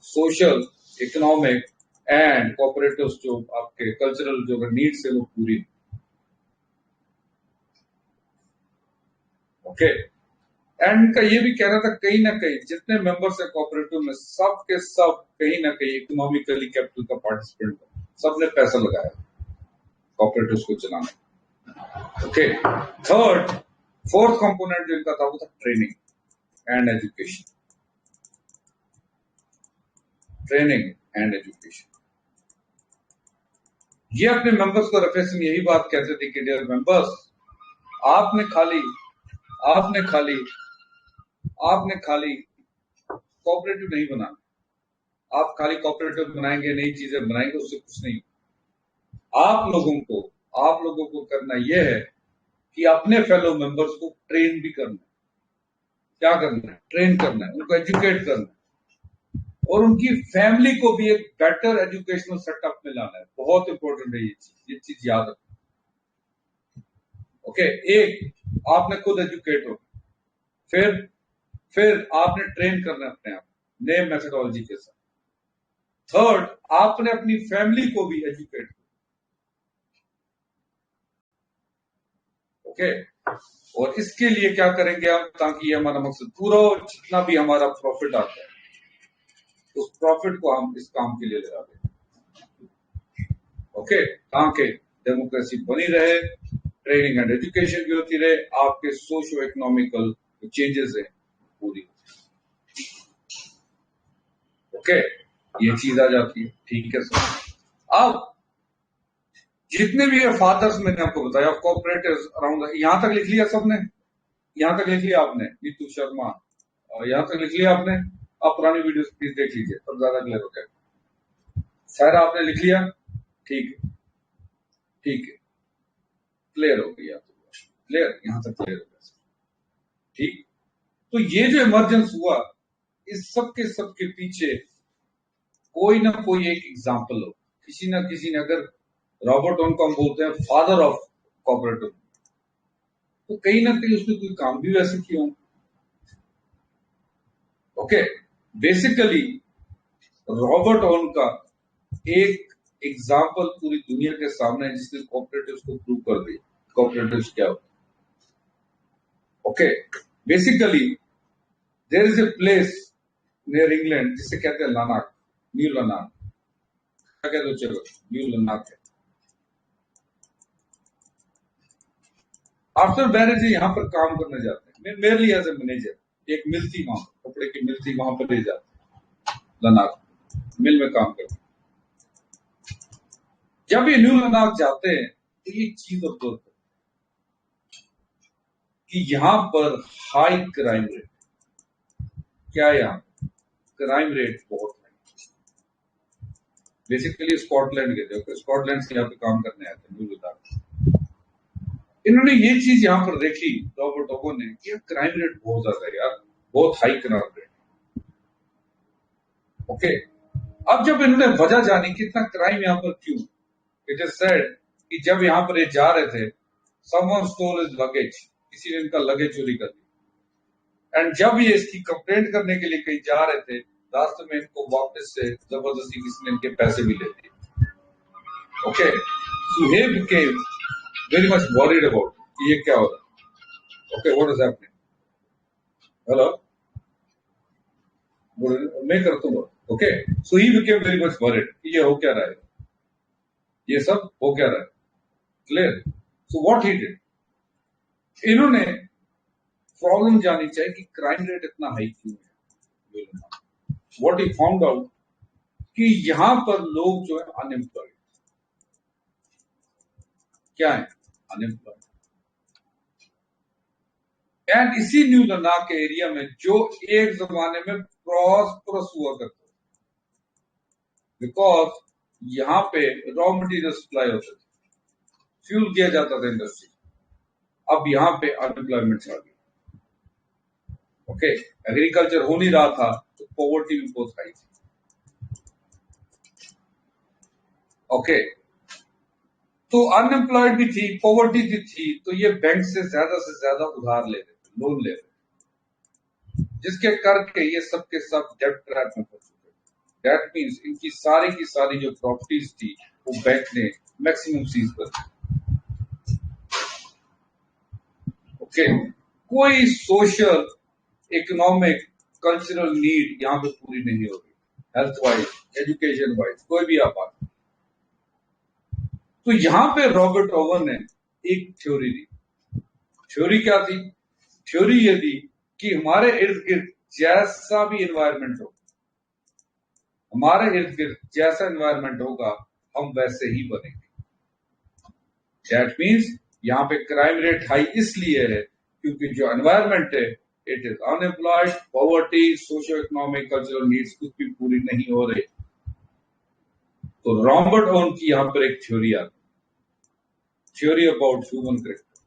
सोशल, इकोनॉमिक एंड कोऑपरेटिव जो आपके कल्चरल जो नीड्स है वो पूरी। ओके, एंड इनका ये भी कहना था कहीं ना कहीं जितने मेंबर्स है कोऑपरेटिव में, सब के सब कहीं ना कहीं इकोनॉमिकली कैपिटल का पार्टिसिपेंट, सबने पैसा लगाया कोऑपरेटिव्स को चलाने। ओके, फोर्थ कंपोनेंट जो इनका था वो था ट्रेनिंग एंड एजुकेशन। ये अपने मेंबर्स को रेफरेंस यही बात कहते थे कि डियर मेंबर्स, आपने खाली कोऑपरेटिव नहीं बनाना, आप खाली कोऑपरेटिव बनाएंगे, नई चीजें बनाएंगे, उससे कुछ नहीं। आप लोगों को आप लोगों को करना यह है कि अपने फेलो मेंबर्स को ट्रेन भी करना है। क्या करना है? ट्रेन करना है, उनको एजुकेट करना है और उनकी फैमिली को भी एक बेटर एजुकेशनल सेटअप में लाना है। बहुत इंपॉर्टेंट है ये चीज याद रखना। ओके, एक आपने खुद एजुकेट हो, फिर आपने ट्रेन करना है अपने आप नए मेथोडोलॉजी के साथ। थर्ड, आपने अपनी फैमिली को भी एजुकेट। ओके, और इसके लिए क्या करेंगे हम, ताकि ये हमारा मकसद पूरा हो, जितना भी हमारा प्रॉफिट आता है उस प्रॉफिट को हम इस काम के लिए लगा दें। ओके, ताकि डेमोक्रेसी बनी रहे, ट्रेनिंग एंड एजुकेशन भी होती रहे, आपके सोशो इकोनॉमिकल चेंजेस है पूरी। ओके, ये चीज आ जाती है। ठीक है सर। अब जितने भी ये फादर्स मैंने आपको बताया, कोऑपरेटिव्स अराउंड, यहां तक लिख लिया सबने? यहां तक लिख लिया आपने? नीतू शर्मा, यहां तक लिख लिया आपने? आप पुरानी वीडियोस प्लीज देख लीजिए, तब ज्यादा क्लियर हो जाएगा। सारा आपने लिख लिया? ठीक है, ठीक है, क्लियर हो गया। क्लियर, यहां तक क्लियर हो गया। ठीक, तो ये जो इमरजेंस हुआ, इस सब के पीछे कोई ना कोई एक एग्जाम्पल हो, किसी ना किसी ने। अगर रॉबर्ट ओन को हम बोलते हैं फादर ऑफ कोऑपरेटिव, तो कहीं ना कहीं उसने कोई काम भी वैसे किया हो। ओके, बेसिकली रॉबर्ट ओन का एक एग्जाम्पल पूरी दुनिया के सामने है, जिसने कोऑपरेटिव्स को प्रूव कर दिया कोऑपरेटिव्स क्या होता है। Okay, basically there is a place near England जिसे कहते हैं लनाक, न्यू लनाक। क्या कहते हो? चलो, न्यू लनाक है। आफ्टर मैरिज यहाँ पर काम करने जाते हैं, मेरली एज ए मैनेजर। एक मिल थी वहां, कपड़े की मिल थी, वहां पर ले जाते लनाक, मिल में काम करते। जब ये न्यू लनाक जाते हैं तो ये चीज ऑब्जर्व करते कि यहाँ पर हाई क्राइम रेट। क्या है? यहाँ क्राइम रेट बहुत है। बेसिकली स्कॉटलैंड के थे, स्कॉटलैंड से यहाँ पे काम करने आए थे न्यू लनाक। इन्होंने ये चीज यहाँ पर देखी, रॉबर्ट ओको ने, कि क्राइम रेट बहुत ज्यादा है यार, बहुत हाई क्राइम रेट। ओके, अब जब इन्होंने वजह जानी कि इतना क्राइम यहाँ पर क्यों, इट इज सेड कि जब यहाँ पर ये जा रहे थे, समवन स्टोल हिज लगेज, किसी ने इनका लगेज चोरी कर दिया। एंड जब ये इसकी कंप्लेंट करने के लिए कहीं जा रहे थे, रास्ते में इनको वापस से जबरदस्ती किसी ने इनके पैसे भी ले दिए। Okay, so he became very much worried about ये क्या हो रहा है। Okay, what is happening? Hello, मैं करता हूँ। Okay, so he became very much worried कि ये हो क्या रहा है, ये सब हो क्या रहा है। Clear? So what he did, इन्होंने प्रॉब्लम जानी चाहिए कि क्राइम रेट इतना हाई क्यों है। व्हाट ही फाउंड आउट कि यहां पर लोग जो है अनएम्प्लॉयड, क्या है? अनएम्प्लॉयड। एंड इसी न्यू लद्दाख के एरिया में जो एक जमाने में प्रॉस्परस हुआ करता, बिकॉज यहाँ पे रॉ मटेरियल सप्लाई होते थे, फ्यूल किया जाता था इंडस्ट्री। अब यहाँ पे अनएम्प्लॉयमेंट आ गई। ओके, एग्रीकल्चर हो नहीं रहा था तो पॉवर्टी भी बहुत हाई थी। ओके, तो अनएम्प्लॉयड भी थी, पॉवर्टी भी थी, तो ये बैंक से ज्यादा उधार ले रहे थे, लोन ले रहे थे, जिसके करके ये सब के सब डेट ट्रैप में फंस चुके। दैट मीन्स इनकी सारी की सारी जो प्रॉपर्टीज थी वो बैंक ने मैक्सिमम सीज कर दी। ओके, कोई सोशल, इकोनॉमिक, कल्चरल नीड यहाँ पे पूरी नहीं हो रही, हेल्थ वाइज, एजुकेशन वाइज, कोई भी आप बात। तो यहां पे रॉबर्ट ओवन ने एक थ्योरी दी। थ्योरी क्या थी? थ्योरी ये थी कि हमारे इर्द गिर्द जैसा भी एनवायरनमेंट हो, हमारे इर्द गिर्द जैसा एनवायरनमेंट होगा हम वैसे ही बनेंगे। दैट मीन्स यहाँ पे क्राइम रेट हाई इसलिए है क्योंकि जो एनवायरनमेंट है it is unemployed, poverty, socio economic, cultural needs कुछ भी पूरी नहीं हो रही। तो रॉबर्ट ओवन की यहां पर एक थ्योरी आती, थ्योरी अबाउट ह्यूमन करेक्टर,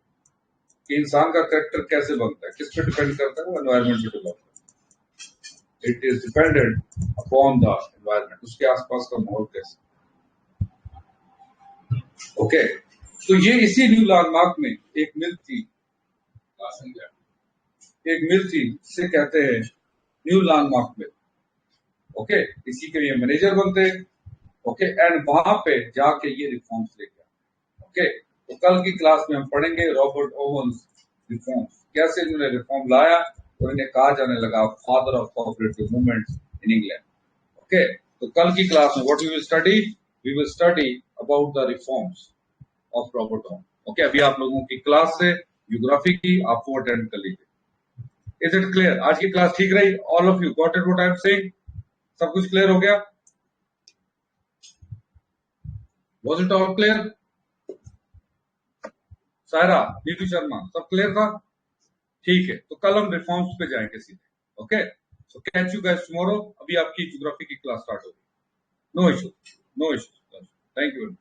कि इंसान का करेक्टर कैसे बनता है, किस पे डिपेंड करता है, वो एनवायरमेंट पे डिपेंड करता है। It is dependent upon the environment, उसके आसपास का माहौल कैसे। ओके, तो ये इसी न्यू लैंडमार्क में एक मिल थी, से कहते हैं न्यू लैंडमार्क मिल। ओके, इसी के ये मैनेजर बनते हैं। ओके, एंड वहां पे जाके ये रिफॉर्म्स लेके आए। ओके, तो कल की क्लास में हम पढ़ेंगे रॉबर्ट ओवन्स रिफॉर्म्स, कैसे इन्होंने रिफॉर्म लाया और इन्हें कहा जाने लगा father of cooperative movements in England. Okay, तो कल की क्लास में what we will study about the reforms of Robert Owen. Okay, अभी आप लोगों की क्लास से ज्योग्राफी की, आप वो अटेंड कर लीजिए। Is it clear? आज की क्लास ठीक रही? All of you got it what I am saying? सब कुछ क्लियर हो गया? Was it all clear? Saira, Neetu Sharma, सब क्लियर था? ठीक है, तो कल हम रिफॉर्म्स पे जाएंगे सीधे। Okay, so catch you guys tomorrow. अभी आपकी ज्योग्राफी की क्लास स्टार्ट होगी। No issue, no issue. Thank you.